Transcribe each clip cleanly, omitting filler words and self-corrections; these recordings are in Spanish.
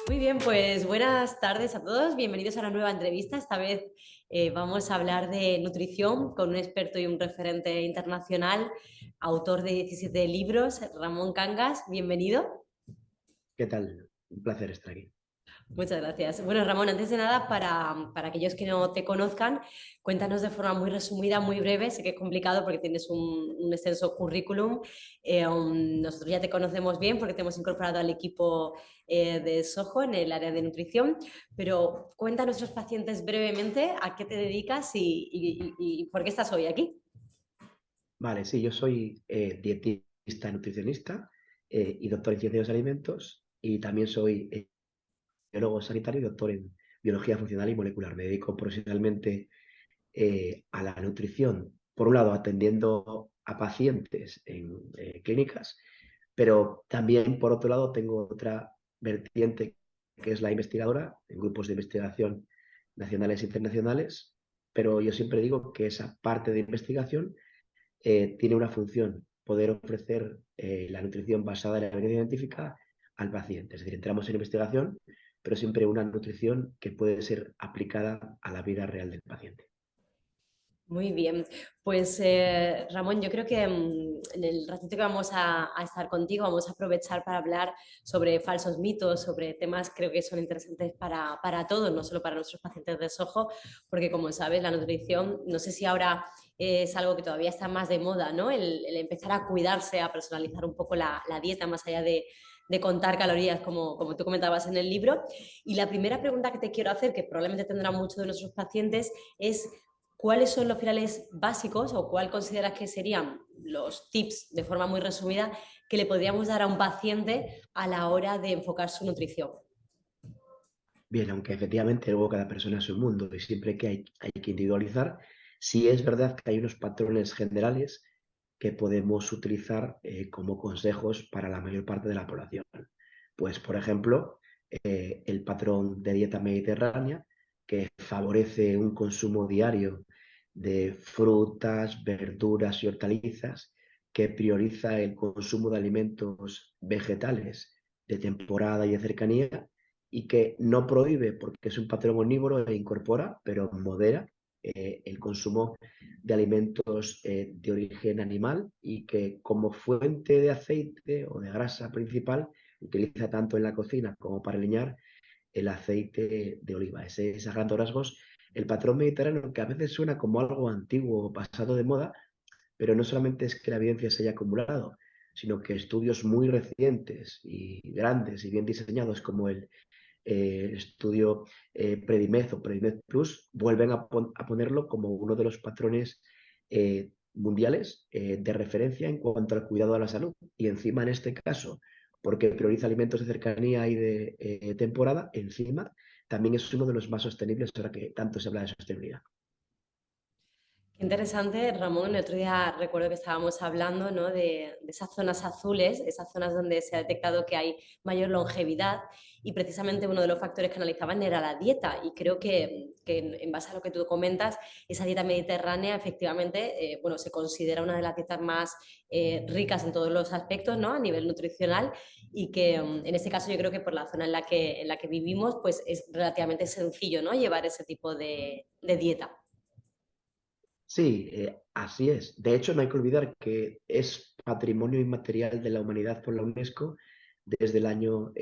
Muy bien, pues buenas tardes a todos. Bienvenidos a una nueva entrevista. Esta vez vamos a hablar de nutrición con un experto y un referente internacional, autor de 17 libros, Ramón Cangas. Bienvenido. ¿Qué tal? Un placer estar aquí. Muchas gracias. Bueno, Ramón, antes de nada, para aquellos que no te conozcan, cuéntanos de forma muy resumida, muy breve. Sé que es complicado porque tienes un extenso currículum. Nosotros ya te conocemos bien porque te hemos incorporado al equipo de Soho en el área de nutrición, pero cuenta a nuestros pacientes brevemente a qué te dedicas y por qué estás hoy aquí. Vale, sí, yo soy dietista nutricionista y doctor en ciencia de los alimentos y también soy biólogo sanitario y doctor en biología funcional y molecular. Me dedico profesionalmente a la nutrición, por un lado atendiendo a pacientes en clínicas, pero también por otro lado tengo otra vertiente que es la investigadora en grupos de investigación nacionales e internacionales, pero yo siempre digo que esa parte de investigación tiene una función, poder ofrecer la nutrición basada en la evidencia científica al paciente. Es decir, entramos en investigación, pero siempre una nutrición que puede ser aplicada a la vida real del paciente. Muy bien, pues Ramón, yo creo que en el ratito que vamos a estar contigo vamos a aprovechar para hablar sobre falsos mitos, sobre temas creo que son interesantes para todos, no solo para nuestros pacientes de Soho, porque como sabes, la nutrición, no sé si ahora es algo que todavía está más de moda, ¿no? El empezar a cuidarse, a personalizar un poco la dieta más allá de contar calorías, como tú comentabas en el libro. Y la primera pregunta que te quiero hacer, que probablemente tendrán muchos de nuestros pacientes, es ¿cuáles son los finales básicos o cuál consideras que serían los tips, de forma muy resumida, que le podríamos dar a un paciente a la hora de enfocar su nutrición? Bien, aunque efectivamente luego cada persona es un mundo y siempre que hay que individualizar, sí es verdad que hay unos patrones generales que podemos utilizar como consejos para la mayor parte de la población. Pues, por ejemplo, el patrón de dieta mediterránea, que favorece un consumo diario de frutas, verduras y hortalizas, que prioriza el consumo de alimentos vegetales de temporada y de cercanía, y que no prohíbe, porque es un patrón omnívoro e incorpora, pero modera el consumo de alimentos de origen animal y que como fuente de aceite o de grasa principal utiliza tanto en la cocina como para aliñar el aceite de oliva. Ese es a grandes rasgos el patrón mediterráneo, que a veces suena como algo antiguo o pasado de moda, pero no solamente es que la evidencia se haya acumulado, sino que estudios muy recientes y grandes y bien diseñados como el estudio Predimed o Predimed Plus vuelven a ponerlo como uno de los patrones mundiales de referencia en cuanto al cuidado de la salud. Y encima, en este caso, porque prioriza alimentos de cercanía y de temporada, encima también es uno de los más sostenibles ahora que tanto se habla de sostenibilidad. Qué interesante, Ramón. El otro día recuerdo que estábamos hablando, ¿no? de esas zonas azules, esas zonas donde se ha detectado que hay mayor longevidad y precisamente uno de los factores que analizaban era la dieta y creo que en base a lo que tú comentas, esa dieta mediterránea efectivamente bueno, se considera una de las dietas más ricas en todos los aspectos, ¿no? A nivel nutricional y que en este caso yo creo que por la zona en la que vivimos pues es relativamente sencillo, ¿no? Llevar ese tipo de dieta. Sí, así es. De hecho, no hay que olvidar que es patrimonio inmaterial de la humanidad por la UNESCO desde el año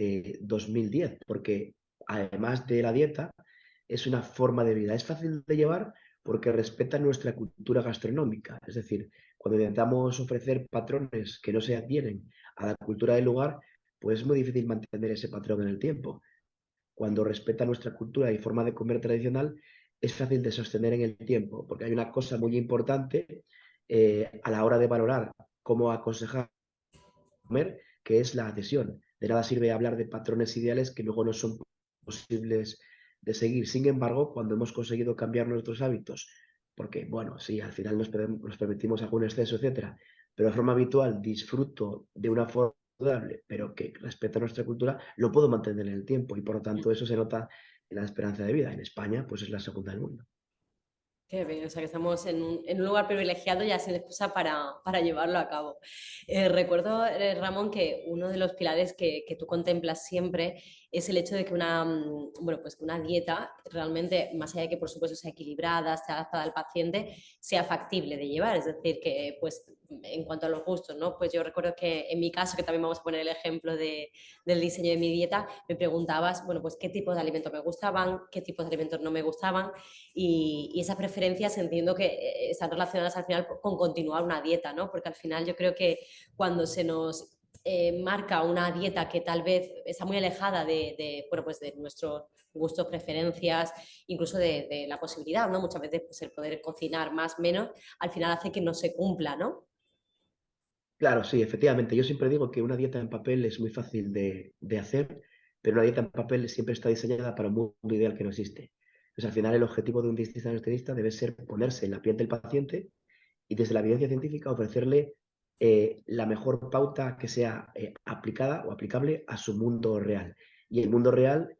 2010, porque además de la dieta, es una forma de vida. Es fácil de llevar porque respeta nuestra cultura gastronómica. Es decir, cuando intentamos ofrecer patrones que no se adhieren a la cultura del lugar, pues es muy difícil mantener ese patrón en el tiempo. Cuando respeta nuestra cultura y forma de comer tradicional, es fácil de sostener en el tiempo, porque hay una cosa muy importante a la hora de valorar cómo aconsejar comer, que es la adhesión. De nada sirve hablar de patrones ideales que luego no son posibles de seguir. Sin embargo, cuando hemos conseguido cambiar nuestros hábitos, porque, bueno, sí, al final nos permitimos algún exceso, etcétera, pero de forma habitual disfruto de una forma saludable, pero que respeta nuestra cultura, lo puedo mantener en el tiempo y por lo tanto eso se nota en la esperanza de vida. En España, pues es la segunda del mundo. Qué bien, o sea que estamos en un lugar privilegiado ya sin excusa para llevarlo a cabo. Recuerdo, Ramón, que uno de los pilares que tú contemplas siempre es el hecho de que bueno, pues que una dieta realmente, más allá de que por supuesto sea equilibrada, sea adaptada al paciente, sea factible de llevar. Es decir, que pues en cuanto a los gustos, ¿no? Pues yo recuerdo que en mi caso, que también vamos a poner el ejemplo del diseño de mi dieta, me preguntabas, bueno, pues qué tipos de alimentos me gustaban, qué tipos de alimentos no me gustaban y esas preferencias entiendo que están relacionadas al final con continuar una dieta, ¿no? Porque al final yo creo que cuando se nos marca una dieta que tal vez está muy alejada bueno, pues de nuestros gustos, preferencias, incluso de la posibilidad, ¿no? Muchas veces pues, el poder cocinar más, menos, al final hace que no se cumpla, ¿no? Claro, sí, efectivamente. Yo siempre digo que una dieta en papel es muy fácil de hacer, pero una dieta en papel siempre está diseñada para un mundo ideal que no existe. Entonces, al final, el objetivo de un dietista nutricionista debe ser ponerse en la piel del paciente y desde la evidencia científica ofrecerle la mejor pauta que sea aplicada o aplicable a su mundo real. Y el mundo real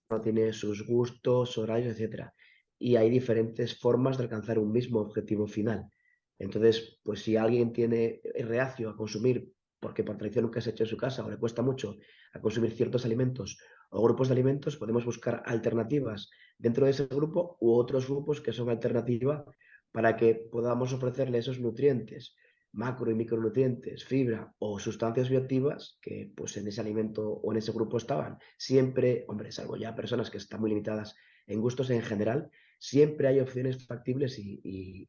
no tiene sus gustos, horarios, etcétera. Y hay diferentes formas de alcanzar un mismo objetivo final. Entonces, pues si alguien tiene reacio a consumir, porque por tradición nunca se ha hecho en su casa o le cuesta mucho a consumir ciertos alimentos o grupos de alimentos, podemos buscar alternativas dentro de ese grupo u otros grupos que son alternativa para que podamos ofrecerle esos nutrientes, macro y micronutrientes, fibra o sustancias bioactivas que pues en ese alimento o en ese grupo estaban. Siempre, hombre, salvo ya personas que están muy limitadas en gustos en general, siempre hay opciones factibles y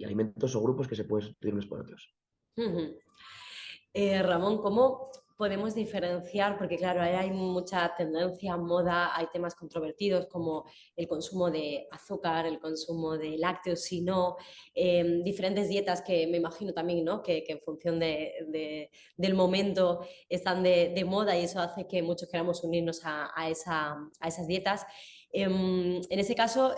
alimentos o grupos que se pueden sustituir unos por otros. Uh -huh. Ramón, ¿cómo podemos diferenciar? Porque claro, ahí hay mucha tendencia, moda, hay temas controvertidos como el consumo de azúcar, el consumo de lácteos, si no, diferentes dietas que me imagino también, ¿no? Que en función del momento están moda y eso hace que muchos queramos unirnos a esas dietas. En ese caso,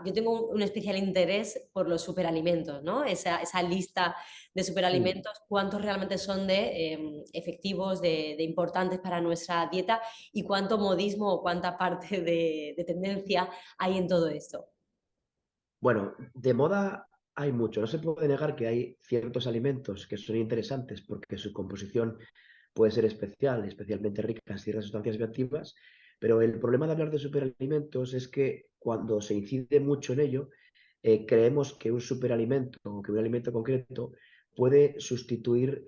yo tengo un especial interés por los superalimentos, ¿no? Esa lista de Mm. superalimentos, cuántos realmente son efectivos, de importantes para nuestra dieta y cuánto modismo o cuánta parte de tendencia hay en todo esto. Bueno, de moda hay mucho. No se puede negar que hay ciertos alimentos que son interesantes porque su composición puede ser especial, especialmente rica en ciertas sustancias bioactivas, pero el problema de hablar de superalimentos es que cuando se incide mucho en ello, creemos que un superalimento o que un alimento concreto puede sustituir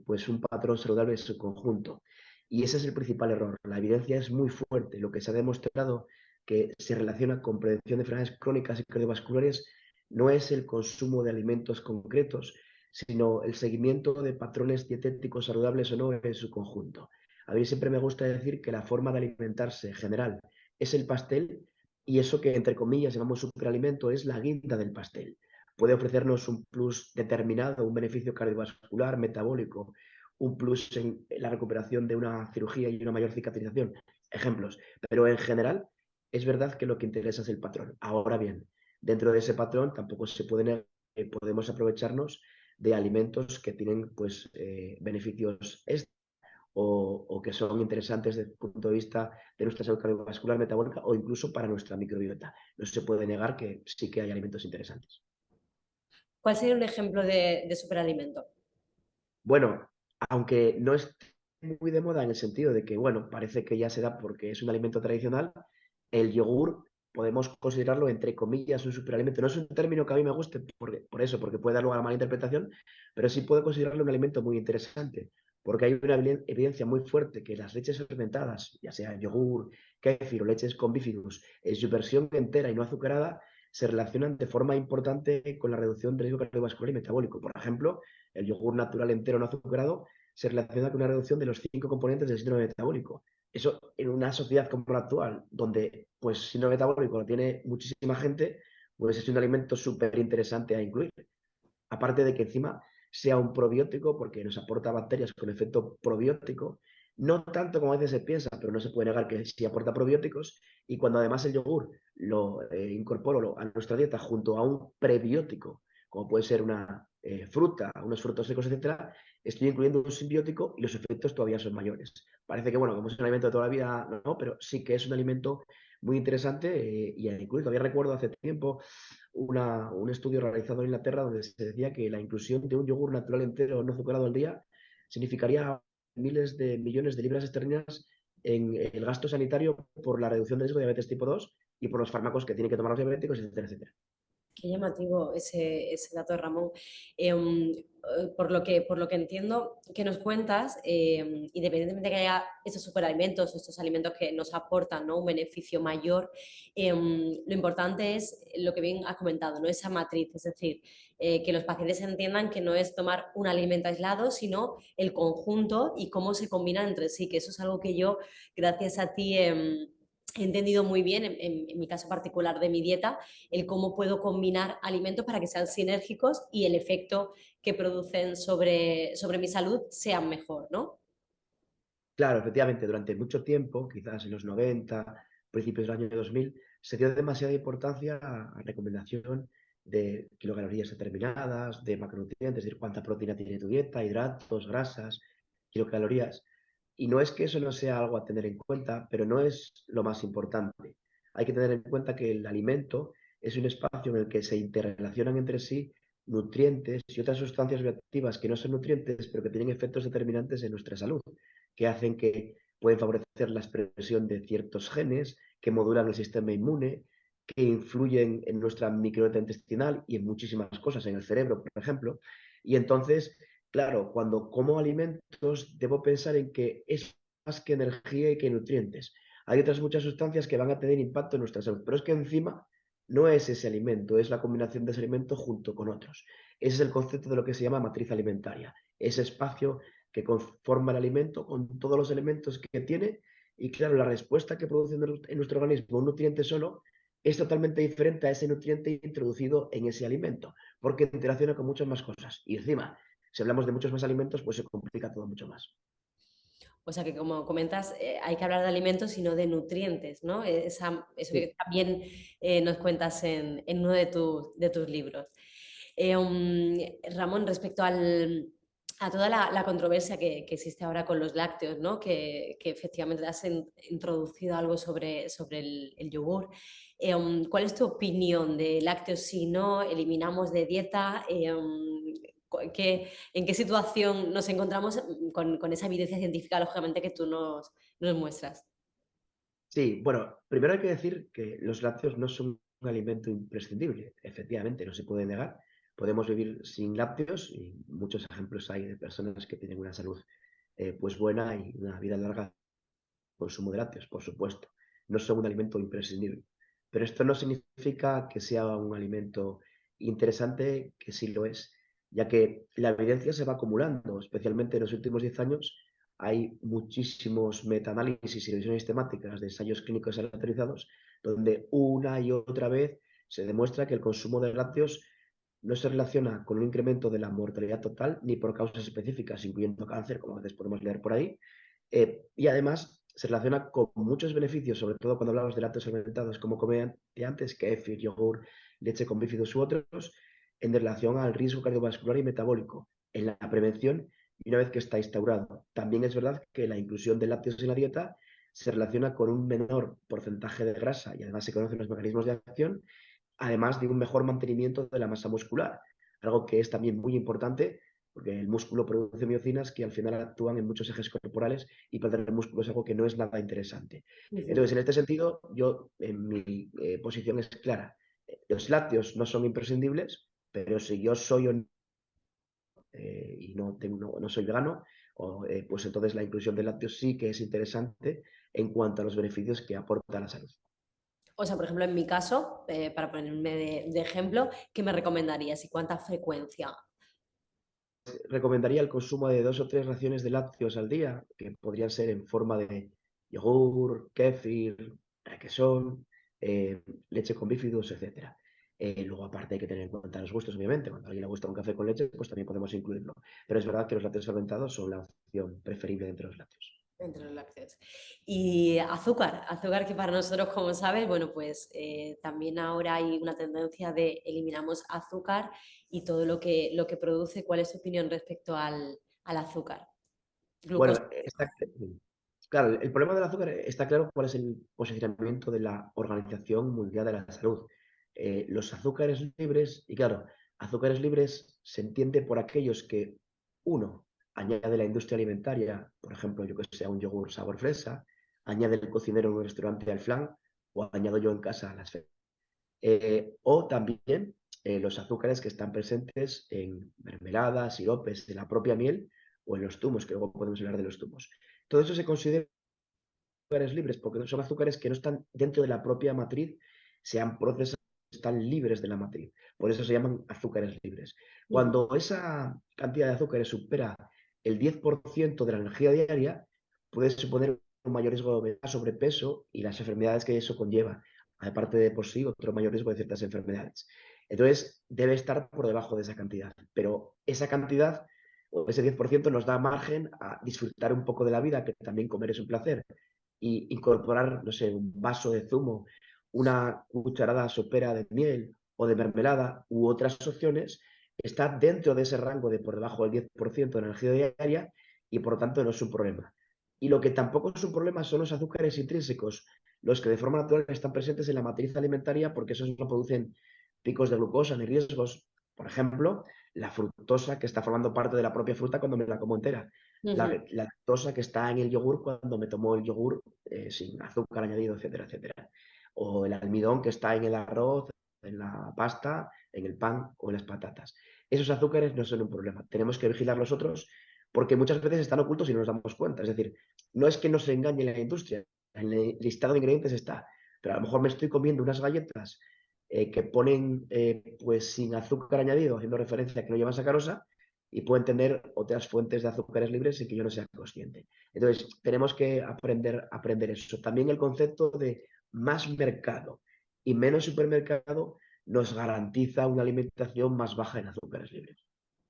pues un patrón saludable en su conjunto. Y ese es el principal error. La evidencia es muy fuerte. Lo que se ha demostrado que se relaciona con prevención de enfermedades crónicas y cardiovasculares no es el consumo de alimentos concretos, sino el seguimiento de patrones dietéticos saludables o no en su conjunto. A mí siempre me gusta decir que la forma de alimentarse general es el pastel y eso que entre comillas llamamos superalimento es la guinda del pastel. Puede ofrecernos un plus determinado, un beneficio cardiovascular, metabólico, un plus en la recuperación de una cirugía y una mayor cicatrización. Ejemplos. Pero en general es verdad que lo que interesa es el patrón. Ahora bien, dentro de ese patrón tampoco se puede podemos aprovecharnos de alimentos que tienen pues beneficios extra o que son interesantes desde el punto de vista de nuestra salud cardiovascular, metabólica o incluso para nuestra microbiota. No se puede negar que sí que hay alimentos interesantes. ¿Cuál sería un ejemplo de superalimento? Bueno, aunque no es muy de moda en el sentido de que, bueno, parece que ya se da porque es un alimento tradicional, el yogur podemos considerarlo entre comillas un superalimento. No es un término que a mí me guste por eso, porque puede dar lugar a mala interpretación, pero sí puedo considerarlo un alimento muy interesante, porque hay una evidencia muy fuerte que las leches fermentadas, ya sea yogur, kéfir o leches con bifidus, en su versión entera y no azucarada, se relacionan de forma importante con la reducción del riesgo cardiovascular y metabólico. Por ejemplo, el yogur natural entero no azucarado se relaciona con una reducción de los 5 componentes del síndrome metabólico. Eso en una sociedad como la actual, donde pues síndrome metabólico lo tiene muchísima gente, pues es un alimento súper interesante a incluir. Aparte de que encima sea un probiótico, porque nos aporta bacterias con efecto probiótico, no tanto como a veces se piensa, pero no se puede negar que sí aporta probióticos, y cuando además el yogur lo incorporo a nuestra dieta junto a un prebiótico, como puede ser una fruta, unos frutos secos, etcétera, estoy incluyendo un simbiótico y los efectos todavía son mayores. Parece que, bueno, como es un alimento de toda la vida, no, pero sí que es un alimento muy interesante y incluso todavía recuerdo hace tiempo un estudio realizado en Inglaterra donde se decía que la inclusión de un yogur natural entero no azucarado al día significaría miles de millones de libras esterlinas en el gasto sanitario por la reducción de riesgo de diabetes tipo 2 y por los fármacos que tienen que tomar los diabéticos, etcétera, etcétera. Qué llamativo ese dato, Ramón. Por lo que entiendo que nos cuentas, independientemente de que haya estos superalimentos, estos alimentos que nos aportan, ¿no?, un beneficio mayor, lo importante es lo que bien has comentado, ¿no?, esa matriz, es decir, que los pacientes entiendan que no es tomar un alimento aislado, sino el conjunto y cómo se combinan entre sí, que eso es algo que yo, gracias a ti, he entendido muy bien en mi caso particular de mi dieta, el cómo puedo combinar alimentos para que sean sinérgicos y el efecto que producen sobre mi salud sea mejor, ¿no? Claro, efectivamente, durante mucho tiempo, quizás en los 90, principios del año 2000, se dio demasiada importancia a recomendación de kilocalorías determinadas, de macronutrientes, es decir, cuánta proteína tiene tu dieta, hidratos, grasas, kilocalorías. Y no es que eso no sea algo a tener en cuenta, pero no es lo más importante. Hay que tener en cuenta que el alimento es un espacio en el que se interrelacionan entre sí nutrientes y otras sustancias bioactivas que no son nutrientes, pero que tienen efectos determinantes en nuestra salud, que hacen que pueden favorecer la expresión de ciertos genes, que modulan el sistema inmune, que influyen en nuestra microbiota intestinal y en muchísimas cosas, en el cerebro, por ejemplo. Y entonces, claro, cuando como alimentos, debo pensar en que es más que energía y que nutrientes. Hay otras muchas sustancias que van a tener impacto en nuestra salud, pero es que encima no es ese alimento, es la combinación de ese alimento junto con otros. Ese es el concepto de lo que se llama matriz alimentaria, ese espacio que conforma el alimento con todos los elementos que tiene y claro, la respuesta que produce en nuestro organismo un nutriente solo es totalmente diferente a ese nutriente introducido en ese alimento, porque interacciona con muchas más cosas. Y encima, si hablamos de muchos más alimentos, pues se complica todo mucho más. O sea que, como comentas, hay que hablar de alimentos y no de nutrientes, ¿no? Eso Sí, que también nos cuentas en uno de tus libros. Ramón, respecto a toda la controversia que existe ahora con los lácteos, ¿no?, que efectivamente has introducido algo sobre el yogur. ¿Cuál es tu opinión de lácteos si no eliminamos de dieta? ¿En qué situación nos encontramos con esa evidencia científica, lógicamente, que tú nos muestras? sí, bueno, primero hay que decir que los lácteos no son un alimento imprescindible, efectivamente, no se puede negar. Podemos vivir sin lácteos y muchos ejemplos hay de personas que tienen una salud pues buena y una vida larga consumo de lácteos, por supuesto. No son un alimento imprescindible. Pero esto no significa que sea un alimento interesante, que sí lo es, ya que la evidencia se va acumulando, especialmente en los últimos 10 años. Hay muchísimos metaanálisis y revisiones sistemáticas de ensayos clínicos aleatorizados, donde una y otra vez se demuestra que el consumo de lácteos no se relaciona con un incremento de la mortalidad total ni por causas específicas, incluyendo cáncer, como a veces podemos leer por ahí, y además se relaciona con muchos beneficios, sobre todo cuando hablamos de lácteos fermentados, como comenté antes, kefir, yogur, leche con bífidos u otros, en relación al riesgo cardiovascular y metabólico, en la prevención y una vez que está instaurado. También es verdad que la inclusión de lácteos en la dieta se relaciona con un menor porcentaje de grasa y además se conocen los mecanismos de acción, además de un mejor mantenimiento de la masa muscular, algo que es también muy importante porque el músculo produce miocinas que al final actúan en muchos ejes corporales y perder el músculo es algo que no es nada interesante. Ujú. Entonces, en este sentido, yo, en mi posición es clara. Los lácteos no son imprescindibles, pero si yo soy y no soy vegano, pues entonces la inclusión de lácteos sí que es interesante en cuanto a los beneficios que aporta a la salud. O sea, por ejemplo, en mi caso, para ponerme de ejemplo, ¿qué me recomendarías y cuánta frecuencia? Recomendaría el consumo de 2 o 3 raciones de lácteos al día, que podrían ser en forma de yogur, kéfir, requesón, leche con bífidos, etcétera. Luego, aparte, hay que tener en cuenta los gustos, obviamente. Cuando a alguien le gusta un café con leche, pues también podemos incluirlo. Pero es verdad que los lácteos fermentados son la opción preferible entre los lácteos. Entre los lácteos. Y azúcar, azúcar que para nosotros, como sabes, bueno, pues también ahora hay una tendencia de eliminamos azúcar y todo lo que produce. ¿Cuál es tu opinión respecto al azúcar? Glucosa. Bueno, claro, el problema del azúcar está claro cuál es el posicionamiento de la Organización Mundial de la Salud. Los azúcares libres, y claro, azúcares libres se entiende por aquellos que, uno, añade la industria alimentaria, por ejemplo, yo que sé, un yogur sabor fresa, añade el cocinero en un restaurante al flan, o añado yo en casa a las o también los azúcares que están presentes en mermeladas, siropes de la propia miel o en los zumos, que luego podemos hablar de los zumos. Todo eso se considera azúcares libres porque son azúcares que no están dentro de la propia matriz, se han procesado, están libres de la matriz. Por eso se llaman azúcares libres. Ujú. Cuando esa cantidad de azúcares supera el 10% de la energía diaria, puede suponer un mayor riesgo de obesidad, sobrepeso y las enfermedades que eso conlleva. Aparte de por sí, otro mayor riesgo de ciertas enfermedades. Entonces, debe estar por debajo de esa cantidad. Pero esa cantidad o ese 10% nos da margen a disfrutar un poco de la vida, que también comer es un placer, y incorporar, no sé, un vaso de zumo, una cucharada sopera de miel o de mermelada u otras opciones, está dentro de ese rango de por debajo del 10% de energía diaria y por lo tanto no es un problema. Y lo que tampoco es un problema son los azúcares intrínsecos, los que de forma natural están presentes en la matriz alimentaria porque esos no producen picos de glucosa ni riesgos. Por ejemplo, la fructosa que está formando parte de la propia fruta cuando me la como entera, Ujú. la lactosa que está en el yogur cuando me tomo el yogur sin azúcar añadido, etcétera, etcétera. O el almidón que está en el arroz, en la pasta, en el pan o en las patatas. Esos azúcares no son un problema. Tenemos que vigilar los otros porque muchas veces están ocultos y no nos damos cuenta. Es decir, no es que nos engañe la industria, en el listado de ingredientes está, pero a lo mejor me estoy comiendo unas galletas que ponen pues sin azúcar añadido, haciendo referencia a que no llevan sacarosa, y pueden tener otras fuentes de azúcares libres sin que yo no sea consciente. Entonces, tenemos que aprender eso. También el concepto de más mercado y menos supermercado nos garantiza una alimentación más baja en azúcares libres.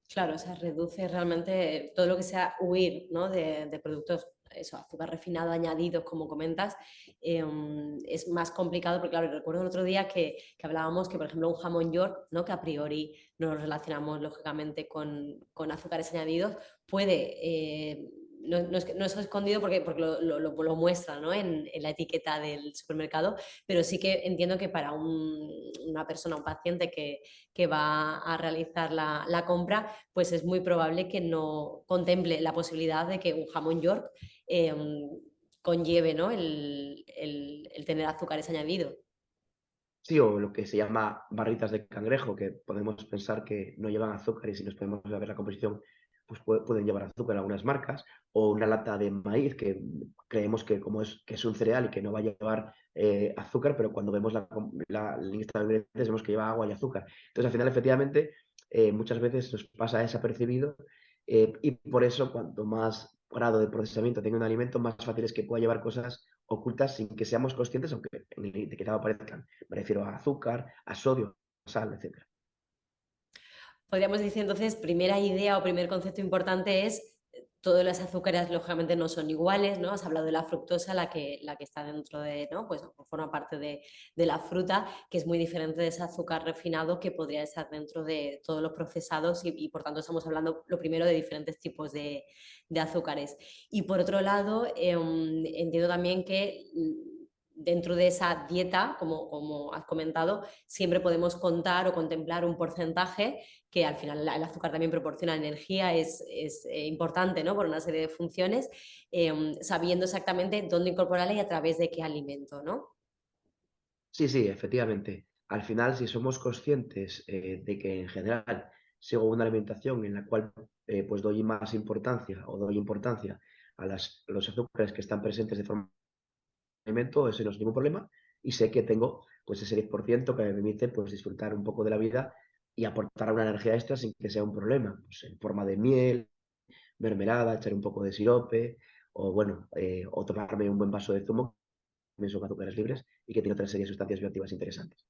Claro, o sea, reduce realmente todo lo que sea huir, ¿no? de productos, eso, azúcar refinado, añadidos, como comentas, es más complicado porque, claro, recuerdo el otro día que hablábamos que, por ejemplo, un jamón York, ¿no? Que a priori no lo relacionamos lógicamente con azúcares añadidos, puede, no es escondido porque lo muestra, ¿no? En la etiqueta del supermercado, pero sí que entiendo que para una persona, un paciente que va a realizar la compra, pues es muy probable que no contemple la posibilidad de que un jamón York eh, conlleve, ¿no? el tener azúcares añadidos. Sí, o lo que se llama barritas de cangrejo, que podemos pensar que no llevan azúcar y si nos podemos ver la composición, pues pueden llevar azúcar algunas marcas, o una lata de maíz que creemos que como que es un cereal y que no va a llevar azúcar, pero cuando vemos la lista de ingredientes vemos que lleva agua y azúcar. Entonces, al final, efectivamente, muchas veces nos pasa desapercibido y por eso cuanto más grado de procesamiento tenga un alimento, más fácil es que pueda llevar cosas ocultas sin que seamos conscientes, aunque en el etiquetado aparezcan. Me refiero a azúcar, a sodio, a sal, etcétera. Podríamos decir entonces, primera idea o primer concepto importante es todas las azúcares lógicamente no son iguales, ¿no? Has hablado de la fructosa, la que está dentro de, ¿no? Pues forma parte de la fruta, que es muy diferente de ese azúcar refinado que podría estar dentro de todos los procesados y por tanto estamos hablando lo primero de diferentes tipos de azúcares. Y por otro lado, entiendo también que dentro de esa dieta, como has comentado, siempre podemos contar o contemplar un porcentaje que al final el azúcar también proporciona energía, es importante, ¿no? Por una serie de funciones, sabiendo exactamente dónde incorporarla y a través de qué alimento, ¿no? Sí, sí, efectivamente. Al final, si somos conscientes de que en general sigo una alimentación en la cual pues doy más importancia o doy importancia a los azúcares que están presentes de forma de alimento, ese no es ningún problema. Y sé que tengo pues ese 10% que me permite pues disfrutar un poco de la vida y aportar una energía extra sin que sea un problema, pues en forma de miel, mermelada, echar un poco de sirope, o bueno, o tomarme un buen vaso de zumo, que son azúcares libres y que tiene otra serie de sustancias bioactivas interesantes.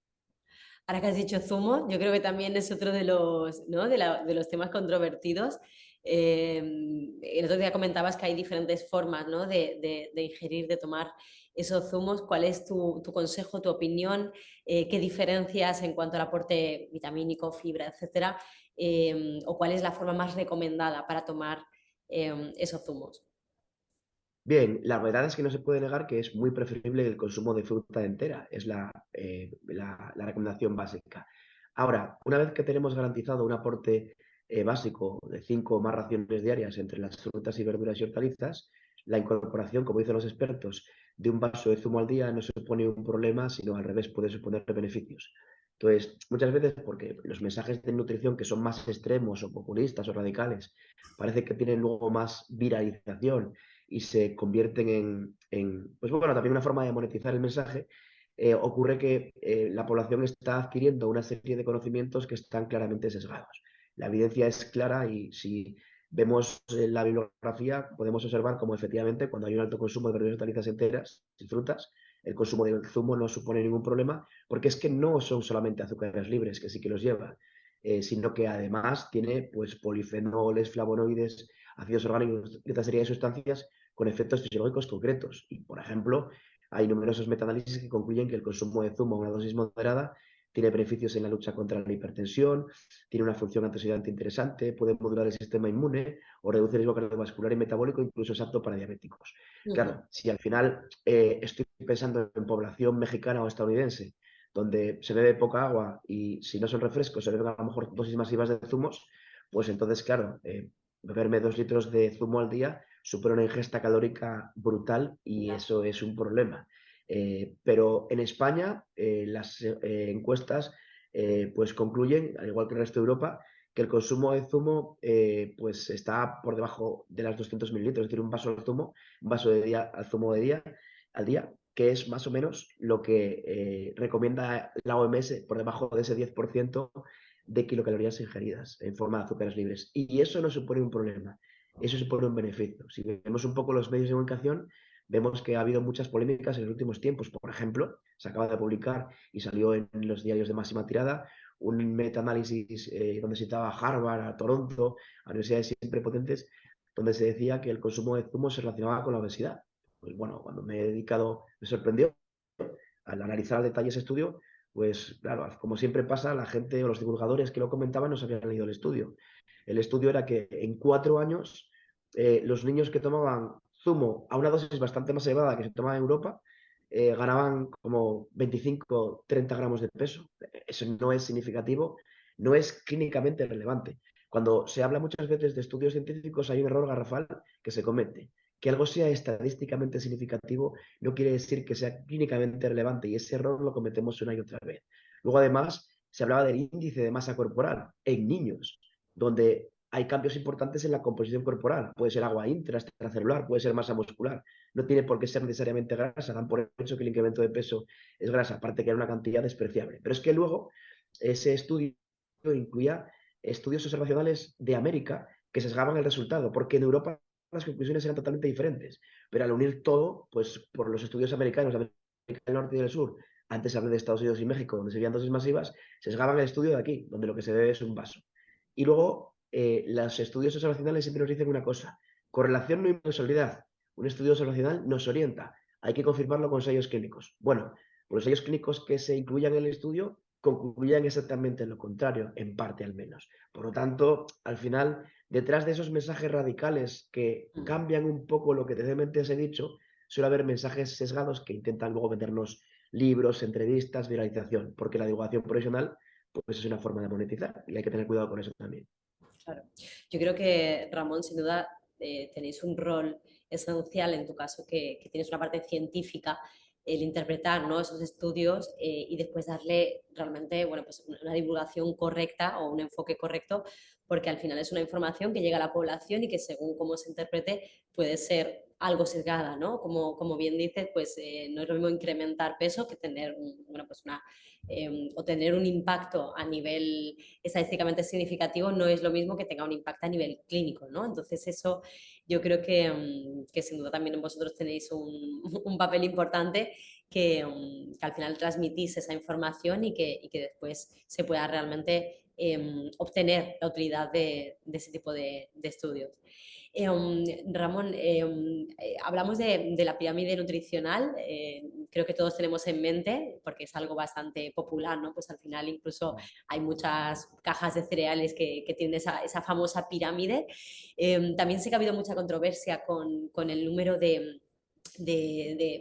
Ahora que has dicho zumo, yo creo que también es otro de los, ¿no? de los temas controvertidos. El otro día comentabas que hay diferentes formas, ¿no? de ingerir, de tomar esos zumos. ¿Cuál es tu consejo, tu opinión? ¿Qué diferencias en cuanto al aporte vitamínico, fibra, etcétera? ¿O cuál es la forma más recomendada para tomar esos zumos? Bien, la verdad es que no se puede negar que es muy preferible el consumo de fruta entera, es la recomendación básica. Ahora, una vez que tenemos garantizado un aporte básico de 5 o más raciones diarias entre las frutas y verduras y hortalizas, la incorporación, como dicen los expertos, de un vaso de zumo al día no supone un problema, sino al revés, puede suponer beneficios. Entonces, muchas veces, porque los mensajes de nutrición que son más extremos o populistas o radicales, parece que tienen luego más viralización y se convierten pues bueno, también una forma de monetizar el mensaje, ocurre que la población está adquiriendo una serie de conocimientos que están claramente sesgados. La evidencia es clara y si vemos la bibliografía podemos observar cómo efectivamente cuando hay un alto consumo de verduras y hortalizas enteras y frutas, el consumo de zumo no supone ningún problema porque es que no son solamente azúcares libres, que sí que los llevan, sino que además tiene pues polifenoles, flavonoides, ácidos orgánicos y otra serie de sustancias con efectos fisiológicos concretos. Y, por ejemplo, hay numerosos metaanálisis que concluyen que el consumo de zumo a una dosis moderada tiene beneficios en la lucha contra la hipertensión, tiene una función antioxidante interesante, puede modular el sistema inmune o reduce el riesgo cardiovascular y metabólico, incluso es apto para diabéticos. Claro, si al final estoy pensando en población mexicana o estadounidense, donde se bebe poca agua y si no son refrescos se beben a lo mejor dosis masivas de zumos, pues entonces, claro, beberme 2 litros de zumo al día supone una ingesta calórica brutal y Ya. eso es un problema. Pero en España las encuestas pues concluyen, al igual que el resto de Europa, que el consumo de zumo pues está por debajo de las 200 mililitros, es decir, un vaso de zumo, un vaso de día, al zumo de día, al día, que es más o menos lo que recomienda la OMS por debajo de ese 10% de kilocalorías ingeridas en forma de azúcares libres. Y eso no supone un problema, eso supone un beneficio. Si vemos un poco los medios de comunicación, vemos que ha habido muchas polémicas en los últimos tiempos. Por ejemplo, se acaba de publicar y salió en los diarios de máxima tirada un metaanálisis donde se citaba a Harvard, a Toronto, a universidades siempre potentes, donde se decía que el consumo de zumo se relacionaba con la obesidad. Pues bueno, cuando me he dedicado, me sorprendió al analizar al detalle ese estudio, pues claro, como siempre pasa, la gente o los divulgadores que lo comentaban no se habían leído el estudio. El estudio era que en 4 años los niños que tomaban zumo a una dosis bastante más elevada que se tomaba en Europa ganaban como 25-30 gramos de peso. Eso no es significativo, no es clínicamente relevante. Cuando se habla muchas veces de estudios científicos hay un error garrafal que se comete. Que algo sea estadísticamente significativo no quiere decir que sea clínicamente relevante y ese error lo cometemos una y otra vez. Luego, además, se hablaba del índice de masa corporal en niños, donde hay cambios importantes en la composición corporal. Puede ser agua extracelular, puede ser masa muscular. No tiene por qué ser necesariamente grasa. Dan por hecho que el incremento de peso es grasa, aparte que era una cantidad despreciable. Pero es que luego ese estudio incluía estudios observacionales de América que sesgaban el resultado, porque en Europa las conclusiones eran totalmente diferentes. Pero al unir todo, pues por los estudios americanos de América del Norte y del Sur, antes hablé de Estados Unidos y México, donde se veían dosis masivas, sesgaban el estudio de aquí, donde lo que se ve es un vaso. Y luego, los estudios observacionales siempre nos dicen una cosa, correlación no causalidad. Un estudio observacional nos orienta, hay que confirmarlo con ensayos clínicos. Bueno, pues los ensayos clínicos que se incluyan en el estudio concluían exactamente lo contrario, en parte al menos. Por lo tanto, al final, detrás de esos mensajes radicales que cambian un poco lo que previamente os he dicho, suele haber mensajes sesgados que intentan luego vendernos libros, entrevistas, viralización, porque la divulgación profesional pues es una forma de monetizar y hay que tener cuidado con eso también. Claro. Yo creo que, Ramón, sin duda tenéis un rol esencial en tu caso, que tienes una parte científica, el interpretar, ¿no?, esos estudios y después darle realmente, bueno, pues una divulgación correcta o un enfoque correcto, porque al final es una información que llega a la población y que según cómo se interprete puede ser algo sesgada, ¿no? Como bien dices, pues no es lo mismo incrementar peso que tener, bueno, pues o tener un impacto a nivel estadísticamente significativo, no es lo mismo que tenga un impacto a nivel clínico, ¿no? Entonces eso yo creo que sin duda también vosotros tenéis un papel importante que al final transmitís esa información y que después se pueda realmente obtener la utilidad de ese tipo de estudios. Ramón, hablamos de la pirámide nutricional, creo que todos tenemos en mente, porque es algo bastante popular, ¿no? Pues al final incluso hay muchas cajas de cereales que tienen esa famosa pirámide. También sé que ha habido mucha controversia con el número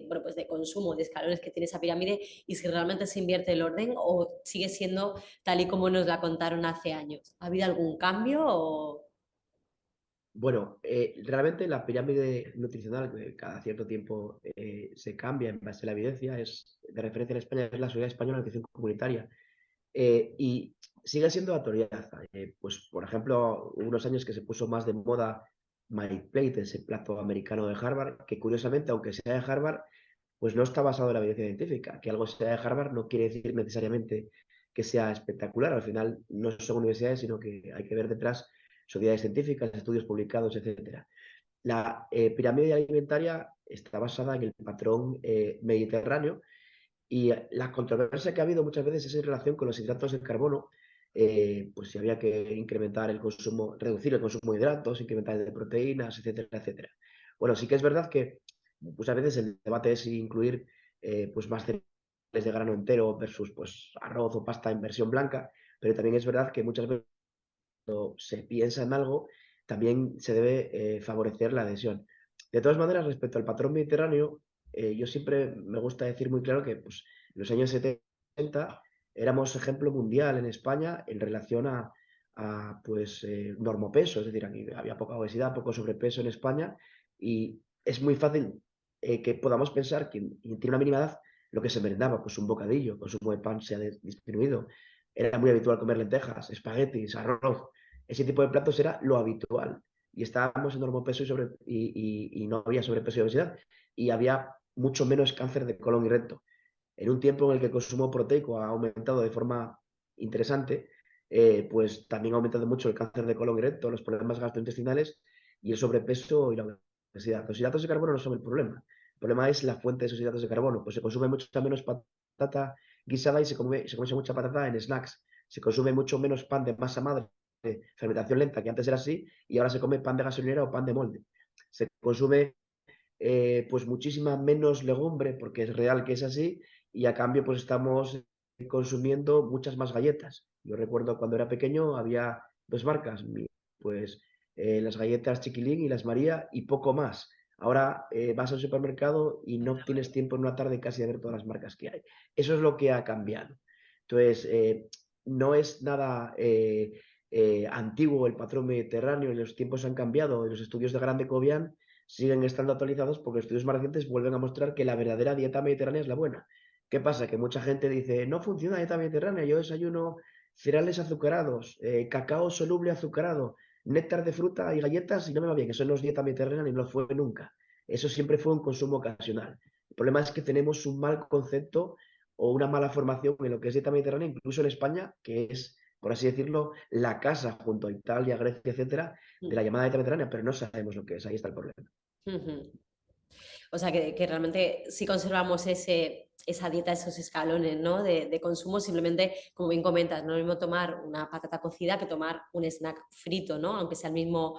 bueno, pues de consumo de escalones que tiene esa pirámide y si realmente se invierte el orden o sigue siendo tal y como nos la contaron hace años. ¿Ha habido algún cambio o...? Bueno, realmente la pirámide nutricional, que cada cierto tiempo se cambia en base a la evidencia, es de referencia en España, es la Sociedad Española de Nutrición Comunitaria, y sigue siendo de actualidad. Pues, por ejemplo, hubo unos años que se puso más de moda My Plate, ese plato americano de Harvard, que curiosamente, aunque sea de Harvard, pues no está basado en la evidencia científica. Que algo sea de Harvard no quiere decir necesariamente que sea espectacular. Al final no son universidades, sino que hay que ver detrás sociedades científicas, estudios publicados, etcétera. La pirámide alimentaria está basada en el patrón mediterráneo y la controversia que ha habido muchas veces es en relación con los hidratos de carbono, pues si había que incrementar el consumo, reducir el consumo de hidratos, incrementar el de proteínas, etcétera, etcétera. Bueno, sí que es verdad que muchas veces el debate es incluir pues más cereales de grano entero versus pues arroz o pasta en versión blanca, pero también es verdad que muchas veces cuando se piensa en algo, también se debe favorecer la adhesión. De todas maneras, respecto al patrón mediterráneo, yo siempre me gusta decir muy claro que pues, en los años 70 éramos ejemplo mundial en España en relación a normopeso, es decir, aquí había poca obesidad, poco sobrepeso en España y es muy fácil que podamos pensar que tiene una mínima edad lo que se merendaba, pues un bocadillo, el consumo de pan se ha disminuido. Era muy habitual comer lentejas, espaguetis, arroz. Ese tipo de platos era lo habitual. Y estábamos en normopeso y no había sobrepeso y obesidad. Y había mucho menos cáncer de colon y recto. En un tiempo en el que el consumo proteico ha aumentado de forma interesante, pues también ha aumentado mucho el cáncer de colon y recto, los problemas gastrointestinales y el sobrepeso y la obesidad. Los hidratos de carbono no son el problema. El problema es la fuente de esos hidratos de carbono. Pues se consume mucha menos patata guisada y se come mucha patata en snacks. Se consume mucho menos pan de masa madre, de fermentación lenta, que antes era así, y ahora se come pan de gasolinera o pan de molde. Se consume pues muchísima menos legumbre, porque es real que es así, y a cambio pues estamos consumiendo muchas más galletas. Yo recuerdo cuando era pequeño había dos marcas, pues las galletas Chiquilín y las María y poco más. Ahora vas al supermercado y no tienes tiempo en una tarde casi de ver todas las marcas que hay. Eso es lo que ha cambiado. Entonces, no es nada antiguo el patrón mediterráneo, y los tiempos han cambiado. Los estudios de Grande Cobian siguen estando actualizados porque estudios más recientes vuelven a mostrar que la verdadera dieta mediterránea es la buena. ¿Qué pasa? Que mucha gente dice, no funciona la dieta mediterránea, yo desayuno cereales azucarados, cacao soluble azucarado, néctar de fruta y galletas y no me va bien. Eso no es dieta mediterránea ni lo fue nunca. Eso siempre fue un consumo ocasional. El problema es que tenemos un mal concepto o una mala formación en lo que es dieta mediterránea, incluso en España, que es, por así decirlo, la casa junto a Italia, Grecia, etcétera, de la llamada dieta mediterránea, pero no sabemos lo que es. Ahí está el problema. Ujú. O sea, que realmente si conservamos esa dieta, esos escalones, ¿no? de consumo, simplemente, como bien comentas, no es lo mismo tomar una patata cocida que tomar un snack frito, ¿no? Aunque sea el mismo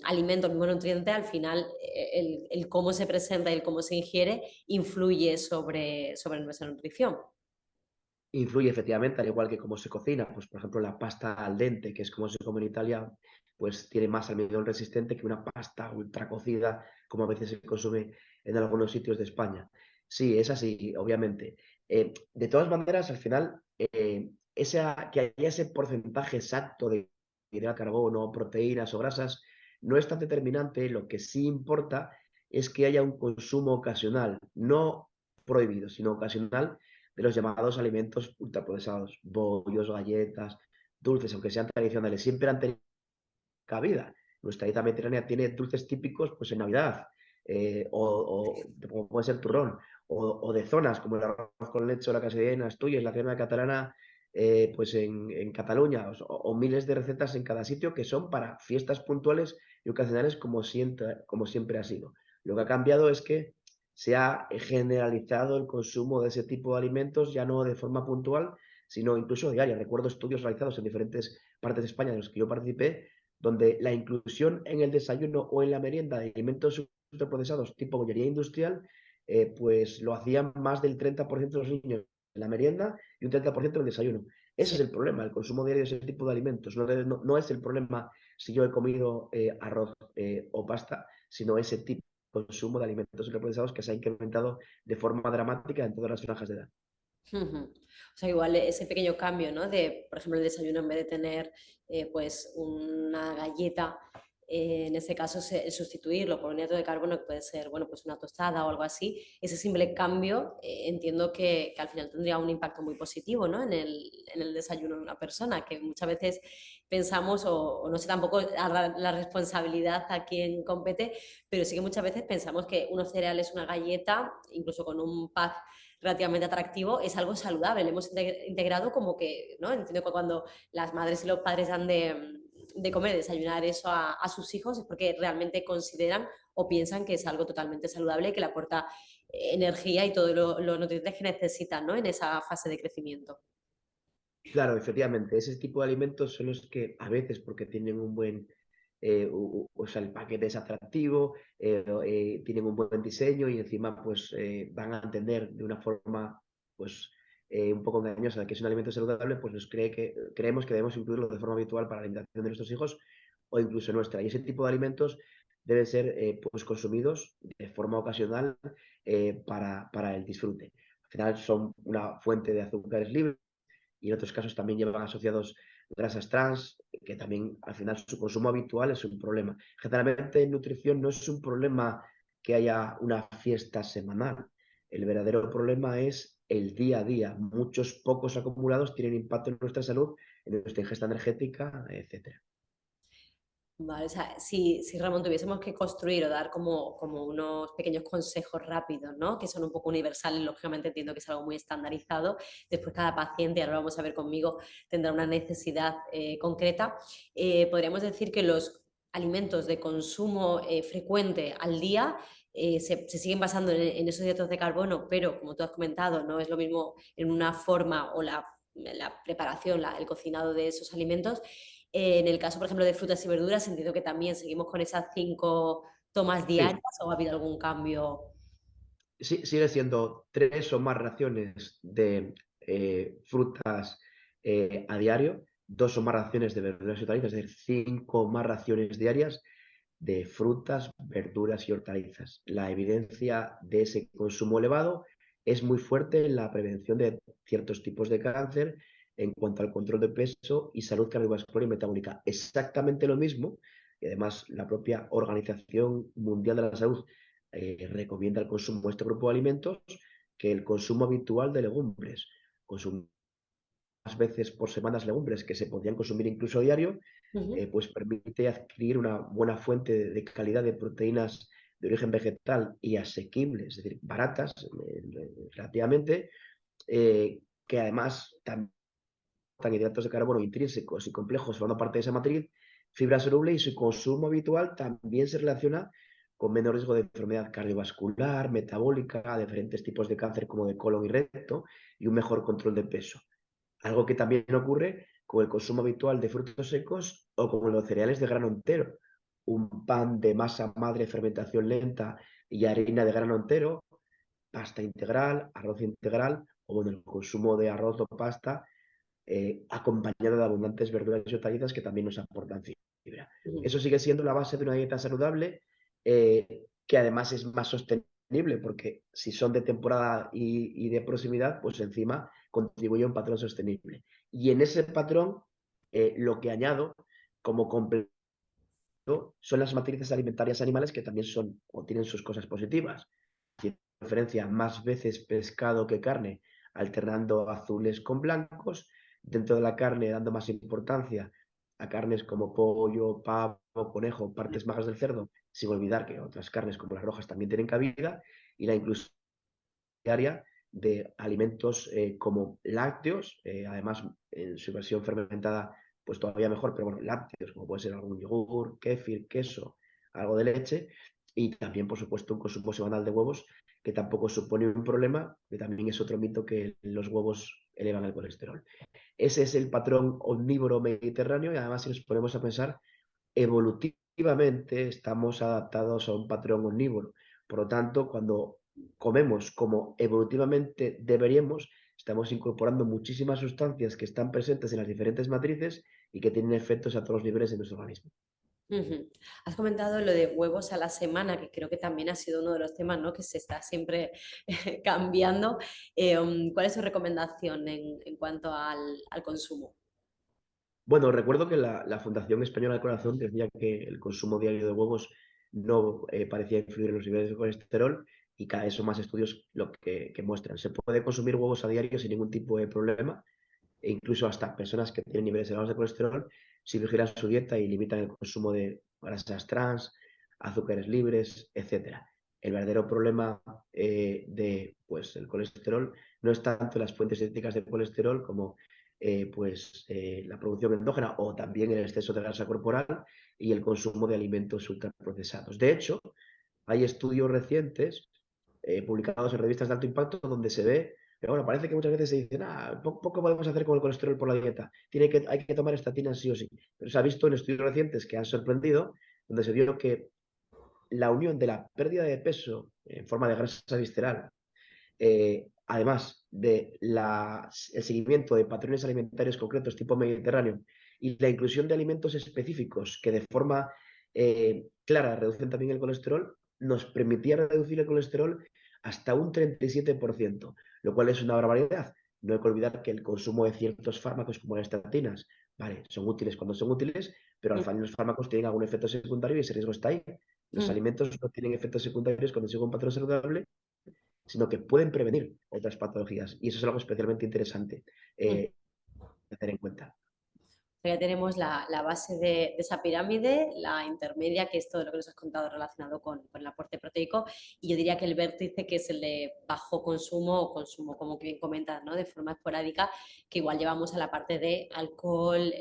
alimento, el mismo nutriente, al final el cómo se presenta y el cómo se ingiere influye sobre nuestra nutrición. Influye efectivamente, al igual que cómo se cocina. Pues, por ejemplo, la pasta al dente, que es como se come en Italia, pues tiene más almidón resistente que una pasta ultra cocida, como a veces se consume en algunos sitios de España. Sí, es así, obviamente. De todas maneras, al final, que haya ese porcentaje exacto de hidrato de carbono, proteínas o grasas, no es tan determinante. Lo que sí importa es que haya un consumo ocasional, no prohibido, sino ocasional de los llamados alimentos ultraprocesados, bollos, galletas, dulces, aunque sean tradicionales, siempre han tenido cabida. Nuestra dieta mediterránea tiene dulces típicos pues en Navidad, como puede ser turrón, o de zonas como el arroz con leche o la casadilla en Asturias, la crema catalana pues en Cataluña, o miles de recetas en cada sitio que son para fiestas puntuales y ocasionales como siempre ha sido. Lo que ha cambiado es que se ha generalizado el consumo de ese tipo de alimentos, ya no de forma puntual, sino incluso diaria. Recuerdo estudios realizados en diferentes partes de España en los que yo participé, donde la inclusión en el desayuno o en la merienda de alimentos ultraprocesados tipo bollería industrial, pues lo hacían más del 30% de los niños en la merienda y un 30% en el desayuno. Ese Sí. es el problema, el consumo diario de ese tipo de alimentos. No es el problema si yo he comido arroz o pasta, sino ese tipo de consumo de alimentos ultraprocesados que se ha incrementado de forma dramática en todas las franjas de edad. Ujú. O sea, igual ese pequeño cambio, ¿no? De, por ejemplo, el desayuno en vez de tener pues una galleta, en este caso el sustituirlo por un hidrato de carbono que puede ser, bueno, pues una tostada o algo así, ese simple cambio entiendo que al final tendría un impacto muy positivo, ¿no? En el desayuno de una persona, que muchas veces pensamos, o no sé tampoco la responsabilidad a quien compete, pero sí que muchas veces pensamos que unos cereales, una galleta, incluso con un pack relativamente atractivo, es algo saludable. Le hemos integrado como que, ¿no? Entiendo que cuando las madres y los padres dan de comer, de desayunar eso a sus hijos, es porque realmente consideran o piensan que es algo totalmente saludable, que le aporta energía y todos los nutrientes que necesitan, ¿no? En esa fase de crecimiento. Claro, efectivamente, ese tipo de alimentos son los que a veces, porque tienen un buen, o sea, el paquete es atractivo, tienen un buen diseño y encima pues van a entender de una forma pues un poco engañosa que es un alimento saludable, pues creemos que debemos incluirlo de forma habitual para la alimentación de nuestros hijos o incluso nuestra. Y ese tipo de alimentos deben ser pues consumidos de forma ocasional para el disfrute. Al final son una fuente de azúcares libres y en otros casos también llevan asociados grasas trans, que también al final su consumo habitual es un problema. Generalmente en nutrición no es un problema que haya una fiesta semanal. El verdadero problema es el día a día. Muchos pocos acumulados tienen impacto en nuestra salud, en nuestra ingesta energética, etcétera. Vale, o sea, si Ramón tuviésemos que construir o dar como unos pequeños consejos rápidos, ¿no? Que son un poco universales, lógicamente entiendo que es algo muy estandarizado. Después cada paciente, ahora lo vamos a ver conmigo, tendrá una necesidad concreta. Podríamos decir que los alimentos de consumo frecuente al día se siguen basando en esos hidratos de carbono, pero como tú has comentado, no es lo mismo en una forma o la preparación, el cocinado de esos alimentos. En el caso, por ejemplo, de frutas y verduras, entiendo que también seguimos con esas 5 tomas Sí, diarias o ha habido algún cambio. sí, sigue siendo 3 o más raciones de frutas a diario, 2 o más raciones de verduras y hortalizas, es decir, 5 más raciones diarias de frutas, verduras y hortalizas. La evidencia de ese consumo elevado es muy fuerte en la prevención de ciertos tipos de cáncer en cuanto al control de peso y salud cardiovascular y metabólica. Exactamente lo mismo, y además la propia Organización Mundial de la Salud recomienda el consumo de este grupo de alimentos que el consumo habitual de legumbres. Consumir más veces por semana legumbres que se podrían consumir incluso a diario, Ujú. pues permite adquirir una buena fuente de calidad de proteínas de origen vegetal y asequibles, es decir, baratas relativamente, que además también hidratos de carbono intrínsecos y complejos formando parte de esa matriz, fibra soluble y su consumo habitual también se relaciona con menor riesgo de enfermedad cardiovascular, metabólica, diferentes tipos de cáncer como de colon y recto y un mejor control de peso. Algo que también ocurre con el consumo habitual de frutos secos o con los cereales de grano entero. Un pan de masa madre, fermentación lenta y harina de grano entero, pasta integral, arroz integral o bueno, el consumo de arroz o pasta acompañado de abundantes verduras y hortalizas que también nos aportan fibra. Ujú. Eso sigue siendo la base de una dieta saludable que además es más sostenible porque si son de temporada y de proximidad, pues encima contribuye a un patrón sostenible. Y en ese patrón, lo que añado como complemento son las matrices alimentarias animales que también son o tienen sus cosas positivas. Preferencia más veces pescado que carne, alternando azules con blancos. Dentro de la carne, dando más importancia a carnes como pollo, pavo, conejo, partes majas del cerdo, sin olvidar que otras carnes como las rojas también tienen cabida. Y la inclusión diaria de alimentos como lácteos, además en su versión fermentada, pues todavía mejor, pero bueno, lácteos, como puede ser algún yogur, kéfir, queso, algo de leche, y también, por supuesto, un consumo semanal de huevos, que tampoco supone un problema, que también es otro mito que los huevos elevan el colesterol. Ese es el patrón omnívoro mediterráneo y además si nos ponemos a pensar, evolutivamente estamos adaptados a un patrón omnívoro. Por lo tanto, cuando comemos como evolutivamente deberíamos, estamos incorporando muchísimas sustancias que están presentes en las diferentes matrices y que tienen efectos a todos los niveles de nuestro organismo. Ujú. Has comentado lo de huevos a la semana, que creo que también ha sido uno de los temas, ¿no? Que se está siempre cambiando. ¿Cuál es tu recomendación en cuanto al consumo? Bueno, recuerdo que la Fundación Española del Corazón decía que el consumo diario de huevos no parecía influir en los niveles de colesterol y cada vez son más estudios lo que muestran. Se puede consumir huevos a diario sin ningún tipo de problema e incluso hasta personas que tienen niveles elevados de colesterol si vigilan su dieta y limitan el consumo de grasas trans, azúcares libres, etcétera. El verdadero problema de pues, el colesterol no es tanto las fuentes éticas de colesterol como la producción endógena o también el exceso de grasa corporal y el consumo de alimentos ultraprocesados. De hecho, hay estudios recientes publicados en revistas de alto impacto donde se ve, pero bueno, parece que muchas veces se dice, poco podemos hacer con el colesterol por la dieta, hay que tomar estatinas sí o sí. Pero se ha visto en estudios recientes que han sorprendido, donde se vio que la unión de la pérdida de peso en forma de grasa visceral además de el seguimiento de patrones alimentarios concretos tipo mediterráneo y la inclusión de alimentos específicos que de forma clara reducen también el colesterol, nos permitía reducir el colesterol hasta un 37%, lo cual es una barbaridad. No hay que olvidar que el consumo de ciertos fármacos como las estatinas, vale, son útiles cuando son útiles, pero al final los fármacos tienen algún efecto secundario y ese riesgo está ahí. Los Mm, alimentos no tienen efectos secundarios cuando siguen un patrón saludable sino que pueden prevenir otras patologías. Y eso es algo especialmente interesante mm. de tener en cuenta. Ya tenemos la base de esa pirámide, la intermedia, que es todo lo que nos has contado relacionado con el aporte proteico, y yo diría que el vértice, que es el de bajo consumo o consumo, como bien comentas, ¿no? De forma esporádica, que igual llevamos a la parte de alcohol,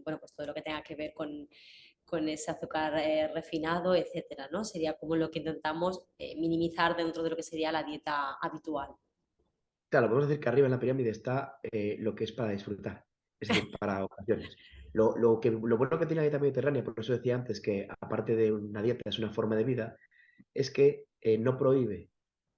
bueno, pues todo lo que tenga que ver con ese azúcar refinado, etcétera, ¿no? Sería como lo que intentamos minimizar dentro de lo que sería la dieta habitual. Claro, podemos decir que arriba en la pirámide está lo que es para disfrutar, es decir, para ocasiones. Lo bueno que tiene la dieta mediterránea, por eso decía antes que aparte de una dieta es una forma de vida, es que no prohíbe.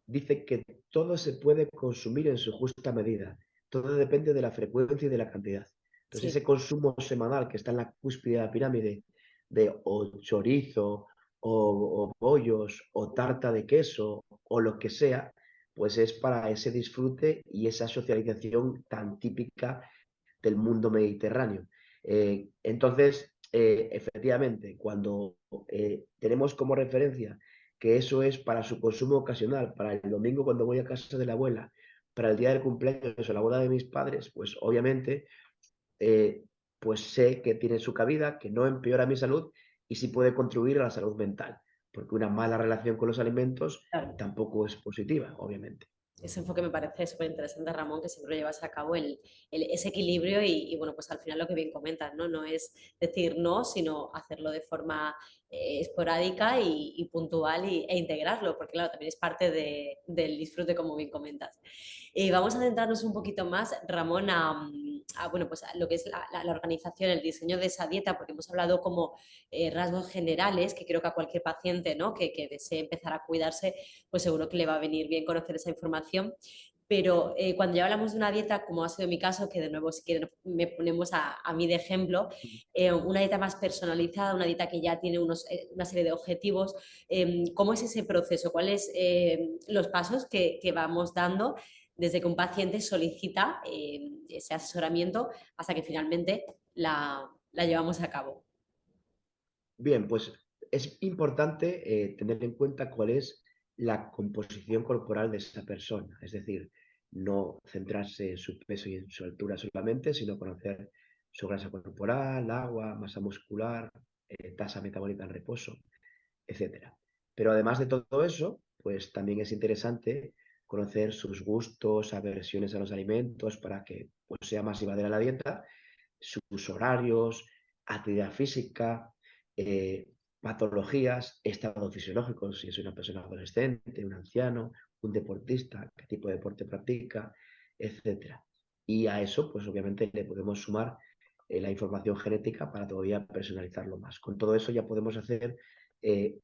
Dice que todo se puede consumir en su justa medida. Todo depende de la frecuencia y de la cantidad. Entonces, Sí. ese consumo semanal que está en la cúspide de la pirámide de o chorizo o bollos o tarta de queso o lo que sea, pues es para ese disfrute y esa socialización tan típica del mundo mediterráneo. Efectivamente, cuando tenemos como referencia que eso es para su consumo ocasional, para el domingo cuando voy a casa de la abuela, para el día del cumpleaños o la boda de mis padres, pues obviamente pues sé que tiene su cabida, que no empeora mi salud y sí puede contribuir a la salud mental, porque una mala relación con los alimentos Claro. tampoco es positiva, obviamente. Ese enfoque me parece súper interesante, Ramón, que siempre llevas a cabo ese equilibrio y, bueno, pues al final lo que bien comentas, ¿no? No es decir no, sino hacerlo de forma esporádica y puntual e integrarlo, porque claro, también es parte del disfrute, como bien comentas. Vamos a centrarnos un poquito más, Ramón, bueno, pues a lo que es la organización, el diseño de esa dieta, porque hemos hablado como rasgos generales, que creo que a cualquier paciente, ¿no? que desee empezar a cuidarse, pues seguro que le va a venir bien conocer esa información. Pero cuando ya hablamos de una dieta, como ha sido mi caso, que de nuevo si quieren me ponemos a mí de ejemplo, una dieta más personalizada, una dieta que ya tiene una serie de objetivos, ¿cómo es ese proceso? ¿Cuáles los pasos que vamos dando desde que un paciente solicita ese asesoramiento hasta que finalmente la llevamos a cabo? Bien, pues es importante tener en cuenta cuál es la composición corporal de esa persona, es decir, no centrarse en su peso y en su altura solamente, sino conocer su grasa corporal, agua, masa muscular, tasa metabólica en reposo, etcétera. Pero además de todo eso, pues también es interesante conocer sus gustos, aversiones a los alimentos para que pues, sea más llevadera la dieta, sus horarios, actividad física, patologías, estado fisiológico, si es una persona adolescente, un anciano, un deportista, qué tipo de deporte practica, etcétera. Y a eso, pues obviamente le podemos sumar la información genética para todavía personalizarlo más. Con todo eso ya podemos hacer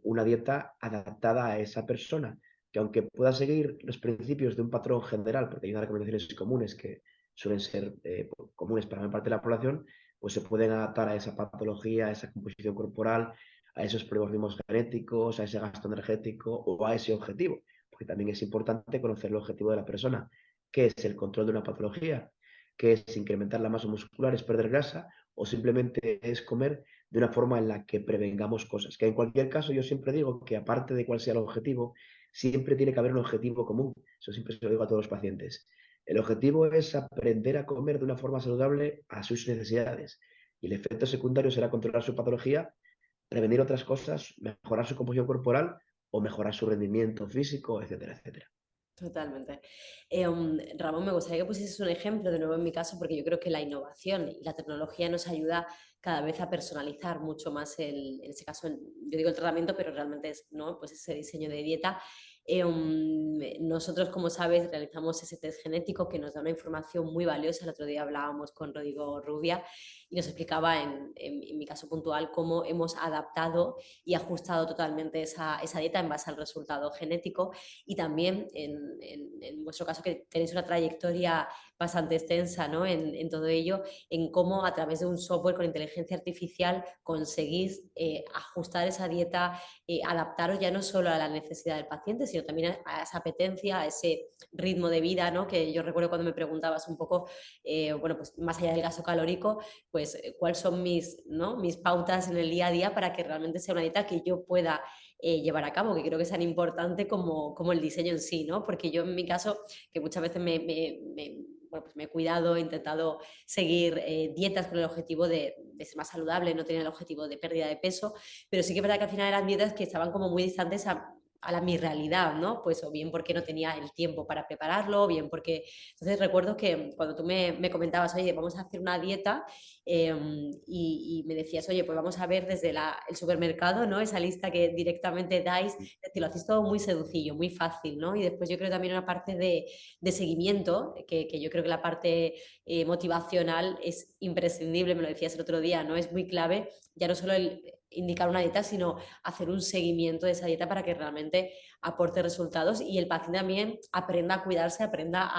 una dieta adaptada a esa persona, que aunque pueda seguir los principios de un patrón general, porque hay unas recomendaciones comunes que suelen ser comunes para gran parte de la población, pues se pueden adaptar a esa patología, a esa composición corporal, a esos polimorfismos genéticos, a ese gasto energético o a ese objetivo, porque también es importante conocer el objetivo de la persona, que es el control de una patología, que es incrementar la masa muscular, es perder grasa, o simplemente es comer de una forma en la que prevengamos cosas. Que en cualquier caso yo siempre digo que aparte de cuál sea el objetivo, siempre tiene que haber un objetivo común. Eso siempre se lo digo a todos los pacientes. El objetivo es aprender a comer de una forma saludable a sus necesidades. Y el efecto secundario será controlar su patología, prevenir otras cosas, mejorar su composición corporal o mejorar su rendimiento físico, etcétera, etcétera. Totalmente. Ramón, me gustaría que pusieses un ejemplo de nuevo en mi caso, porque yo creo que la innovación y la tecnología nos ayuda cada vez a personalizar mucho más en ese caso, yo digo el tratamiento, pero realmente es, ¿no? Pues ese diseño de dieta. Nosotros, como sabes, realizamos ese test genético que nos da una información muy valiosa. El otro día hablábamos con Rodrigo Rubia y nos explicaba en mi caso puntual cómo hemos adaptado y ajustado totalmente esa dieta en base al resultado genético y también en vuestro caso que tenéis una trayectoria bastante extensa, ¿no? En todo ello, en cómo a través de un software con inteligencia artificial conseguís ajustar esa dieta, adaptaros ya no solo a la necesidad del paciente, sino también a esa apetencia, a ese ritmo de vida, ¿no? Que yo recuerdo cuando me preguntabas un poco, bueno, pues más allá del gasto calórico, pues cuáles son mis, ¿no? mis pautas en el día a día para que realmente sea una dieta que yo pueda llevar a cabo, que creo que es tan importante como el diseño en sí, ¿no? Porque yo en mi caso, que muchas veces bueno, pues me he cuidado, he intentado seguir dietas con el objetivo de ser más saludable, no tenía el objetivo de pérdida de peso, pero sí que es verdad que al final eran dietas que estaban como muy distantes a mi realidad, ¿no? Pues o bien porque no tenía el tiempo para prepararlo, o bien porque... Entonces recuerdo que cuando tú me comentabas, oye, vamos a hacer una dieta y me decías, oye, pues vamos a ver desde el supermercado, ¿no? Esa lista que directamente dais, es decir, lo hacéis todo muy sencillo, muy fácil, ¿no? Y después yo creo también una parte de seguimiento, que yo creo que la parte motivacional es imprescindible, me lo decías el otro día, ¿no? Es muy clave, ya no solo el indicar una dieta, sino hacer un seguimiento de esa dieta para que realmente aporte resultados y el paciente también aprenda a cuidarse, aprenda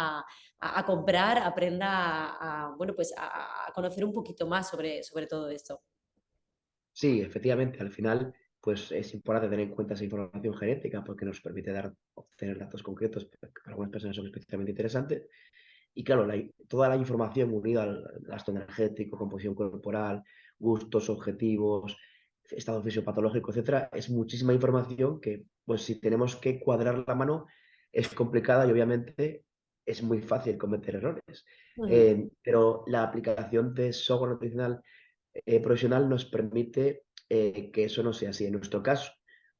a comprar, aprenda bueno, pues a conocer un poquito más sobre todo esto. Sí, efectivamente, al final, pues es importante tener en cuenta esa información genética porque nos permite obtener datos concretos que para algunas personas son especialmente interesantes. Y claro, toda la información unida al gasto energético, composición corporal, gustos, objetivos, estado fisiopatológico, etcétera, es muchísima información que, pues si tenemos que cuadrar la mano, es complicada y obviamente es muy fácil cometer errores. Uh -huh. Pero la aplicación de software nutricional profesional nos permite que eso no sea así. En nuestro caso,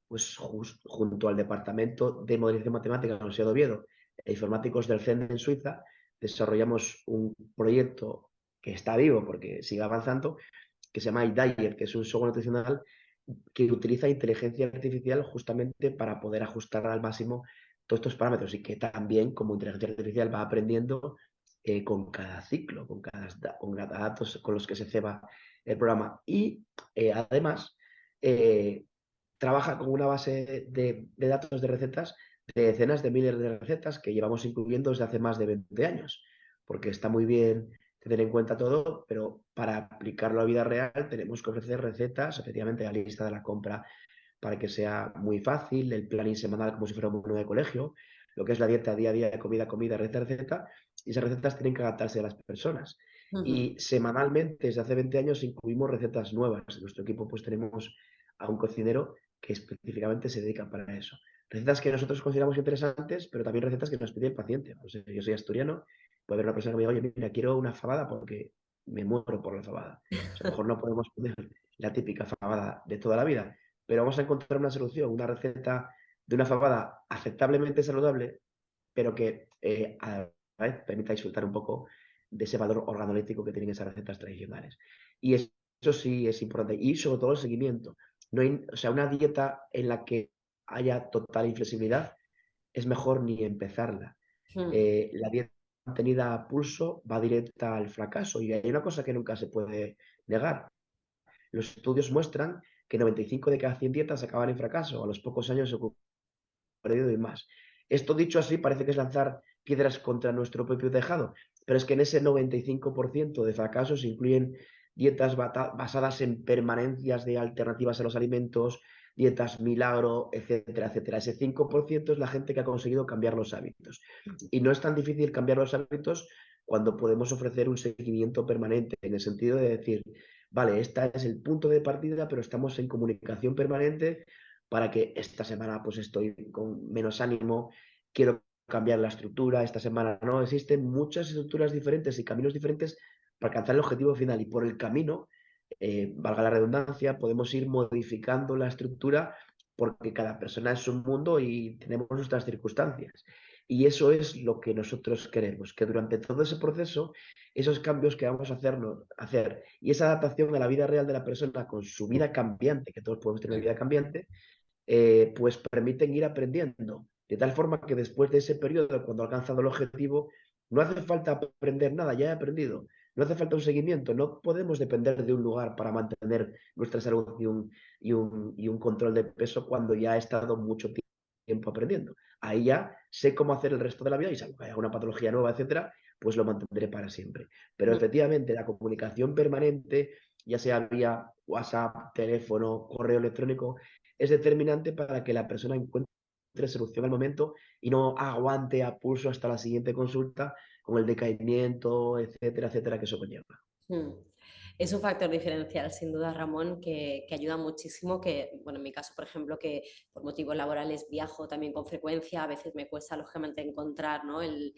pues junto al Departamento de Modelización Matemática de la Universidad de Oviedo e informáticos del CEN en Suiza, desarrollamos un proyecto que está vivo porque sigue avanzando, que se llama iDiet, que es un software nutricional que utiliza inteligencia artificial justamente para poder ajustar al máximo todos estos parámetros y que también como inteligencia artificial va aprendiendo con cada ciclo, con cada datos con los que se ceba el programa. Y además trabaja con una base de datos de recetas de decenas de miles de recetas que llevamos incluyendo desde hace más de 20 años, porque está muy bien tener en cuenta todo, pero para aplicarlo a vida real tenemos que ofrecer recetas, efectivamente, la lista de la compra para que sea muy fácil, el planning semanal como si fuera un menú de colegio, lo que es la dieta día a día, comida a comida, receta a receta, y esas recetas tienen que adaptarse a las personas. Uh -huh. Y semanalmente, desde hace 20 años, incluimos recetas nuevas. En nuestro equipo pues tenemos a un cocinero que específicamente se dedica para eso. Recetas que nosotros consideramos interesantes, pero también recetas que nos pide el paciente. O sea, yo soy asturiano, puede haber una persona que me diga, oye, mira, quiero una fabada porque me muero por la fabada. O sea, a lo mejor no podemos poner la típica fabada de toda la vida, pero vamos a encontrar una solución, una receta de una fabada aceptablemente saludable, pero que a la vez permita disfrutar un poco de ese valor organoléptico que tienen esas recetas tradicionales. Y eso sí es importante. Y sobre todo el seguimiento. No hay, o sea, una dieta en la que haya total inflexibilidad es mejor ni empezarla. Uh -huh. La dieta mantenida a pulso va directa al fracaso. Y hay una cosa que nunca se puede negar. Los estudios muestran que 95 de cada 100 dietas acaban en fracaso. A los pocos años se perdido y más. Esto dicho así parece que es lanzar piedras contra nuestro propio tejado, pero es que en ese 95% de fracasos incluyen dietas basadas en permanencias de alternativas a los alimentos, dietas milagro, etcétera, etcétera. Ese 5% es la gente que ha conseguido cambiar los hábitos. Y no es tan difícil cambiar los hábitos cuando podemos ofrecer un seguimiento permanente, en el sentido de decir, vale, este es el punto de partida, pero estamos en comunicación permanente para que esta semana pues estoy con menos ánimo, quiero cambiar la estructura, esta semana no. Existen muchas estructuras diferentes y caminos diferentes para alcanzar el objetivo final y por el camino, valga la redundancia, podemos ir modificando la estructura porque cada persona es un mundo y tenemos nuestras circunstancias. Y eso es lo que nosotros queremos, que durante todo ese proceso, esos cambios que vamos a hacer y esa adaptación a la vida real de la persona con su vida cambiante, que todos podemos tener una vida cambiante, pues permiten ir aprendiendo. De tal forma que después de ese periodo, cuando ha alcanzado el objetivo, no hace falta aprender nada, ya he aprendido. No hace falta un seguimiento, no podemos depender de un lugar para mantener nuestra salud y un control de peso cuando ya he estado mucho tiempo aprendiendo. Ahí ya sé cómo hacer el resto de la vida y salvo que haya una patología nueva, etcétera, pues lo mantendré para siempre. Pero efectivamente, la comunicación permanente, ya sea vía WhatsApp, teléfono, correo electrónico, es determinante para que la persona encuentre solución al momento y no aguante a pulso hasta la siguiente consulta con el decaimiento, etcétera, etcétera, que eso conlleva. Mm. Es un factor diferencial, sin duda, Ramón, que ayuda muchísimo, que, bueno, en mi caso, por ejemplo, que por motivos laborales viajo también con frecuencia, a veces me cuesta, lógicamente, encontrar, ¿no?, el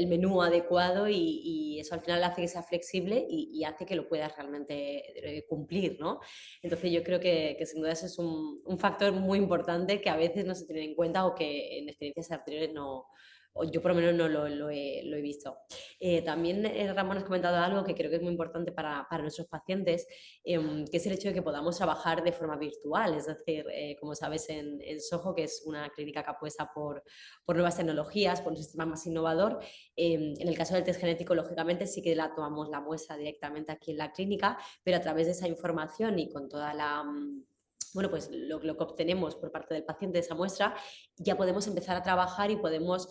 menú adecuado y eso al final hace que sea flexible y hace que lo puedas realmente cumplir, ¿no? Entonces yo creo que sin duda eso es un factor muy importante que a veces no se tiene en cuenta o que en experiencias anteriores no, o yo por lo menos no lo he visto. También, Ramón, has comentado algo que creo que es muy importante para nuestros pacientes, que es el hecho de que podamos trabajar de forma virtual. Es decir, como sabes, en Soho, que es una clínica que apuesta por nuevas tecnologías, por un sistema más innovador, en el caso del test genético, lógicamente, sí que la tomamos la muestra directamente aquí en la clínica, pero a través de esa información y con toda la... bueno, pues lo que obtenemos por parte del paciente de esa muestra, ya podemos empezar a trabajar y podemos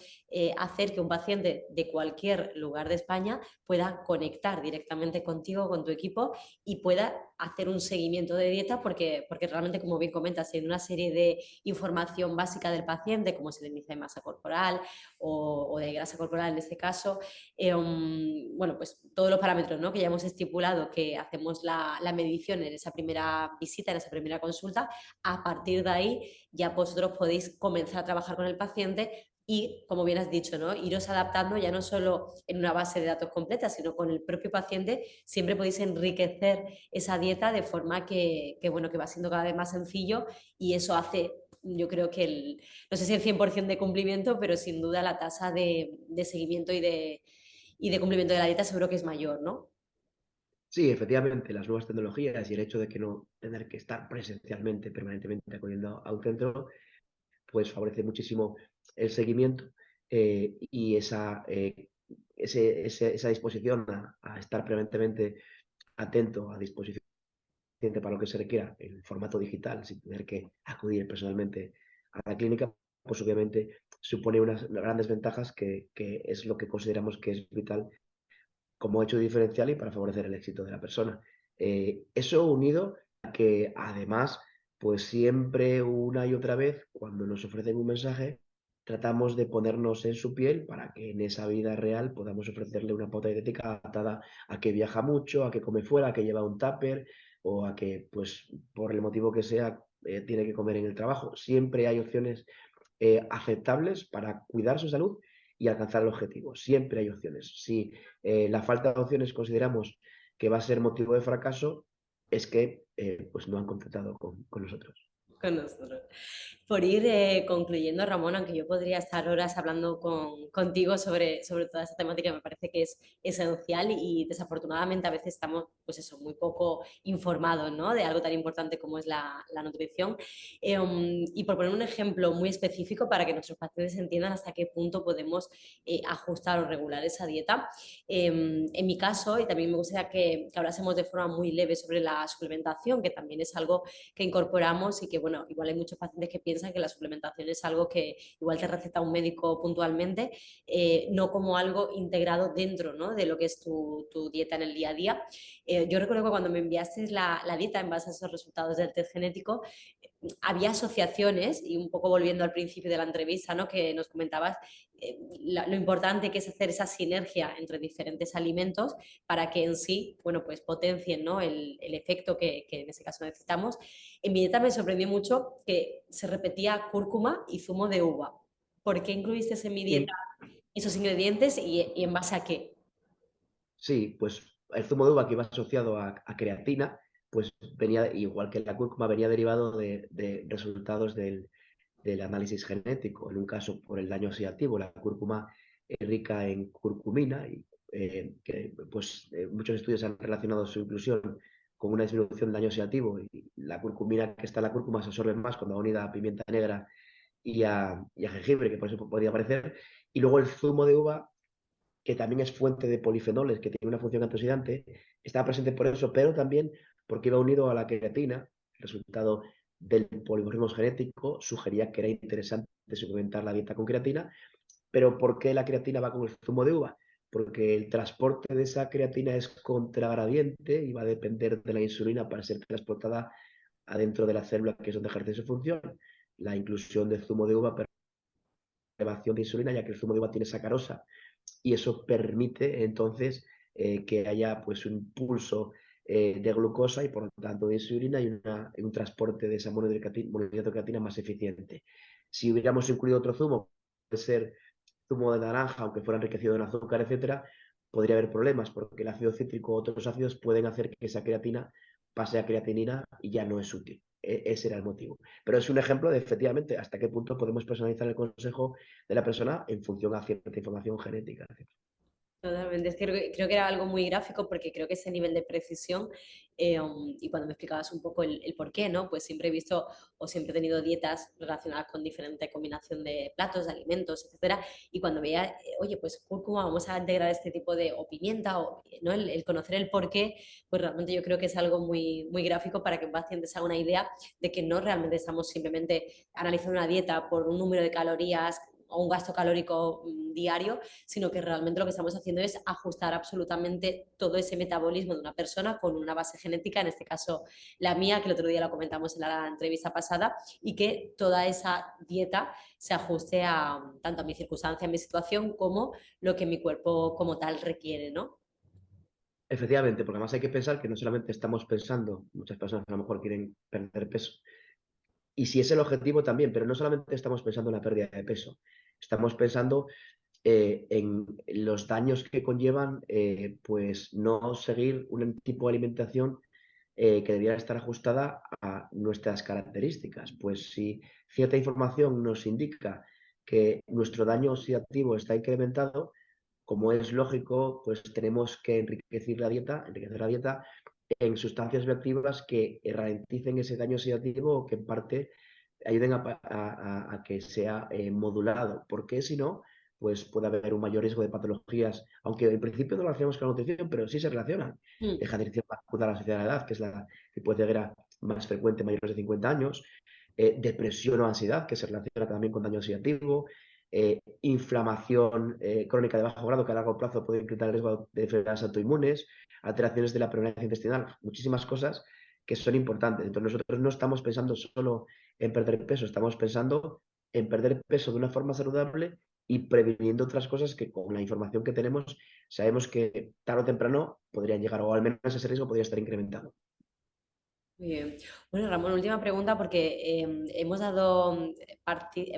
hacer que un paciente de cualquier lugar de España pueda conectar directamente contigo, con tu equipo y pueda hacer un seguimiento de dieta porque realmente, como bien comentas, hay una serie de información básica del paciente, como es el índice de masa corporal o de grasa corporal en este caso, bueno, pues todos los parámetros, ¿no?, que ya hemos estipulado que hacemos la medición en esa primera visita, en esa primera consulta. A partir de ahí ya vosotros podéis comenzar a trabajar con el paciente y, como bien has dicho, ¿no?, iros adaptando ya no solo en una base de datos completa, sino con el propio paciente. Siempre podéis enriquecer esa dieta de forma bueno, que va siendo cada vez más sencillo y eso hace, yo creo que no sé si el 100% de cumplimiento, pero sin duda la tasa de seguimiento y de cumplimiento de la dieta seguro que es mayor, ¿no? Sí, efectivamente, las nuevas tecnologías y el hecho de que no tener que estar presencialmente, permanentemente acudiendo a un centro, pues favorece muchísimo el seguimiento y esa disposición a estar permanentemente atento, a disposición para lo que se requiera en formato digital, sin tener que acudir personalmente a la clínica, pues obviamente supone unas grandes ventajas que es lo que consideramos que es vital como hecho diferencial y para favorecer el éxito de la persona. Eso unido a que además, pues siempre una y otra vez, cuando nos ofrecen un mensaje, tratamos de ponernos en su piel para que en esa vida real podamos ofrecerle una pauta dietética adaptada a que viaja mucho, a que come fuera, a que lleva un tupper o a que, pues, por el motivo que sea, tiene que comer en el trabajo. Siempre hay opciones aceptables para cuidar su salud y alcanzar el objetivo. Siempre hay opciones. Si la falta de opciones consideramos que va a ser motivo de fracaso, es que pues no han contratado con nosotros. con nosotros. Por ir concluyendo, Ramón, aunque yo podría estar horas hablando contigo sobre toda esta temática, me parece que es esencial y desafortunadamente a veces estamos, pues eso, muy poco informados, ¿no? De algo tan importante como es la nutrición. Y por poner un ejemplo muy específico para que nuestros pacientes entiendan hasta qué punto podemos ajustar o regular esa dieta. En mi caso, y también me gustaría que hablásemos de forma muy leve sobre la suplementación, que también es algo que incorporamos y que, bueno, igual hay muchos pacientes que piensan que la suplementación es algo que igual te receta un médico puntualmente, no como algo integrado dentro, ¿no?, de lo que es tu dieta en el día a día. Yo recuerdo que cuando me enviaste la dieta en base a esos resultados del test genético, había asociaciones, y un poco volviendo al principio de la entrevista, ¿no?, que nos comentabas lo importante que es hacer esa sinergia entre diferentes alimentos para que en sí, bueno, pues potencien, ¿no?, el efecto que en ese caso necesitamos. En mi dieta me sorprendió mucho que se repetía cúrcuma y zumo de uva. ¿Por qué incluiste en mi dieta Y esos ingredientes y en base a qué? sí, pues el zumo de uva que iba asociado a creatina, pues venía, igual que la cúrcuma, venía derivado de resultados del análisis genético. En un caso, por el daño oxidativo, la cúrcuma es rica en curcumina y muchos estudios han relacionado su inclusión con una disminución del daño oxidativo, y la curcumina que está en la cúrcuma se absorbe más cuando va unida a pimienta negra y a jengibre, que por eso podría aparecer. Y luego el zumo de uva, que también es fuente de polifenoles, que tiene una función antioxidante, estaba presente por eso, pero también porque iba unido a la creatina. El resultado del polimorfismo genético sugería que era interesante suplementar la dieta con creatina. Pero ¿por qué la creatina va con el zumo de uva? Porque el transporte de esa creatina es contragradiente y va a depender de la insulina para ser transportada adentro de la célula, que es donde ejerce su función. La inclusión de zumo de uva permite la elevación de insulina, ya que el zumo de uva tiene sacarosa, y eso permite entonces que haya pues un impulso de glucosa y por lo tanto de insulina, y un transporte de esa monohidrato de creatina más eficiente. Si hubiéramos incluido otro zumo, puede ser zumo de naranja, aunque fuera enriquecido en azúcar, etcétera, podría haber problemas porque el ácido cítrico o otros ácidos pueden hacer que esa creatina pase a creatinina y ya no es útil. Ese era el motivo. Pero es un ejemplo de, efectivamente, hasta qué punto podemos personalizar el consejo de la persona en función a cierta información genética. Totalmente, es que creo que era algo muy gráfico porque creo que ese nivel de precisión, y cuando me explicabas un poco el por qué, ¿no? Pues siempre he visto o siempre he tenido dietas relacionadas con diferente combinación de platos, de alimentos, etcétera, y cuando veía, oye, pues cúrcuma, vamos a integrar este tipo de, o pimienta, o, ¿no? El conocer el por qué, pues realmente yo creo que es algo muy, muy gráfico para que el paciente se haga una idea de que no realmente estamos simplemente analizando una dieta por un número de calorías o un gasto calórico diario, sino que realmente lo que estamos haciendo es ajustar absolutamente todo ese metabolismo de una persona con una base genética, en este caso la mía, que el otro día la comentamos en la entrevista pasada, y que toda esa dieta se ajuste a tanto a mi circunstancia, a mi situación, como lo que mi cuerpo como tal requiere, ¿no? Efectivamente, porque además hay que pensar que no solamente estamos pensando, muchas personas a lo mejor quieren perder peso, y si es el objetivo también, pero no solamente estamos pensando en la pérdida de peso, estamos pensando en los daños que conllevan pues no seguir un tipo de alimentación que debiera estar ajustada a nuestras características. Pues si cierta información nos indica que nuestro daño oxidativo está incrementado, como es lógico, pues tenemos que enriquecer la dieta en sustancias bioactivas que ralenticen ese daño oxidativo o que en parte ayuden a que sea modulado, porque si no, pues puede haber un mayor riesgo de patologías, aunque en principio no lo hacemos con la nutrición, pero sí se relacionan. Mm. Degeneración macular asociada a la edad, que es la tipo de ceguera más frecuente en mayores de 50 años, depresión o ansiedad, que se relaciona también con daño oxidativo, inflamación crónica de bajo grado, que a largo plazo puede incrementar el riesgo de enfermedades autoinmunes, alteraciones de la permanencia intestinal, muchísimas cosas que son importantes. Entonces nosotros no estamos pensando solo en perder peso, estamos pensando en perder peso de una forma saludable y previniendo otras cosas que con la información que tenemos sabemos que tarde o temprano podrían llegar, o al menos ese riesgo podría estar incrementado. Muy bien. Bueno, Ramón, última pregunta porque hemos dado,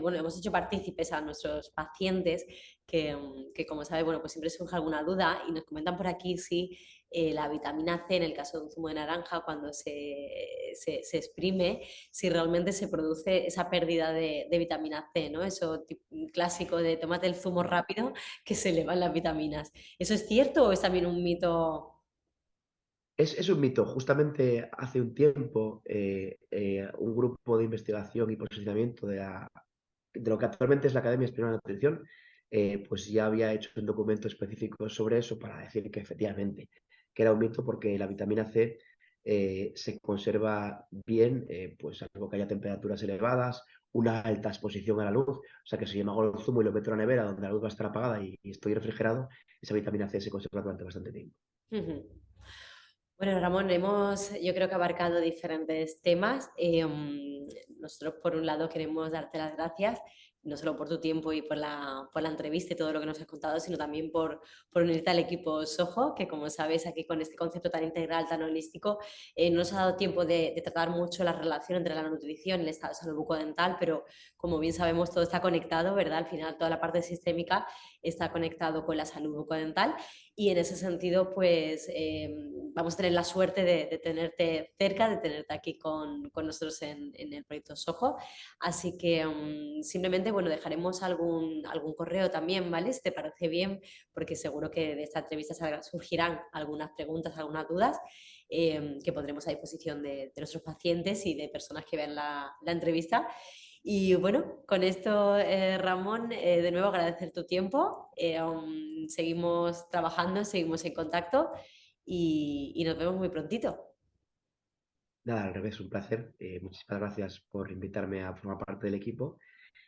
bueno, hemos hecho partícipes a nuestros pacientes que como sabes, bueno, pues siempre surge alguna duda y nos comentan por aquí si la vitamina C, en el caso de un zumo de naranja, cuando se exprime, si realmente se produce esa pérdida de vitamina C, ¿no? Eso clásico de tómate el zumo rápido que se elevan las vitaminas. ¿Eso es cierto o es también un mito? Es un mito. Justamente hace un tiempo, un grupo de investigación y posicionamiento de lo que actualmente es la Academia Española de Nutrición, pues ya había hecho un documento específico sobre eso para decir que efectivamente que era un mito porque la vitamina C se conserva bien, pues algo que haya temperaturas elevadas, una alta exposición a la luz, o sea que si yo me hago el zumo y lo meto en la nevera donde la luz va a estar apagada y estoy refrigerado, esa vitamina C se conserva durante bastante tiempo. Ujú. Bueno, Ramón, yo creo que abarcado diferentes temas. Nosotros, por un lado, queremos darte las gracias, no solo por tu tiempo y por la entrevista y todo lo que nos has contado, sino también por unirte al equipo Soho, que como sabes, aquí con este concepto tan integral, tan holístico, no nos ha dado tiempo de tratar mucho la relación entre la nutrición y el estado de salud bucodental, pero como bien sabemos, todo está conectado, ¿verdad? Al final, toda la parte sistémica está conectado con la salud bucodental. Y en ese sentido, pues vamos a tener la suerte de tenerte cerca, de tenerte aquí con nosotros en el proyecto Soho. Así que simplemente, bueno, dejaremos algún correo también, ¿vale? Si te parece bien, porque seguro que de esta entrevista surgirán algunas preguntas, algunas dudas que pondremos a disposición de nuestros pacientes y de personas que vean la entrevista. Y bueno, con esto, Ramón, de nuevo agradecer tu tiempo. Seguimos trabajando, seguimos en contacto y nos vemos muy prontito. Nada, al revés, un placer. Muchísimas gracias por invitarme a formar parte del equipo.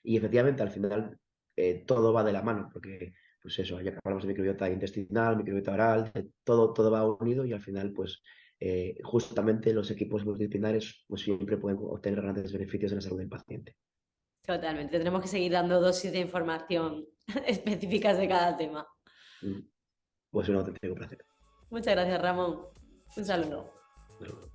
Y efectivamente, al final, todo va de la mano, porque, pues eso, ya que hablamos de microbiota intestinal, microbiota oral, todo va unido y al final, pues, justamente los equipos multidisciplinares pues, siempre pueden obtener grandes beneficios en la salud del paciente. Totalmente. Tendremos que seguir dando dosis de información específicas de cada tema. Mm, Pues un auténtico placer. Muchas gracias, Ramón. Un saludo. Bueno,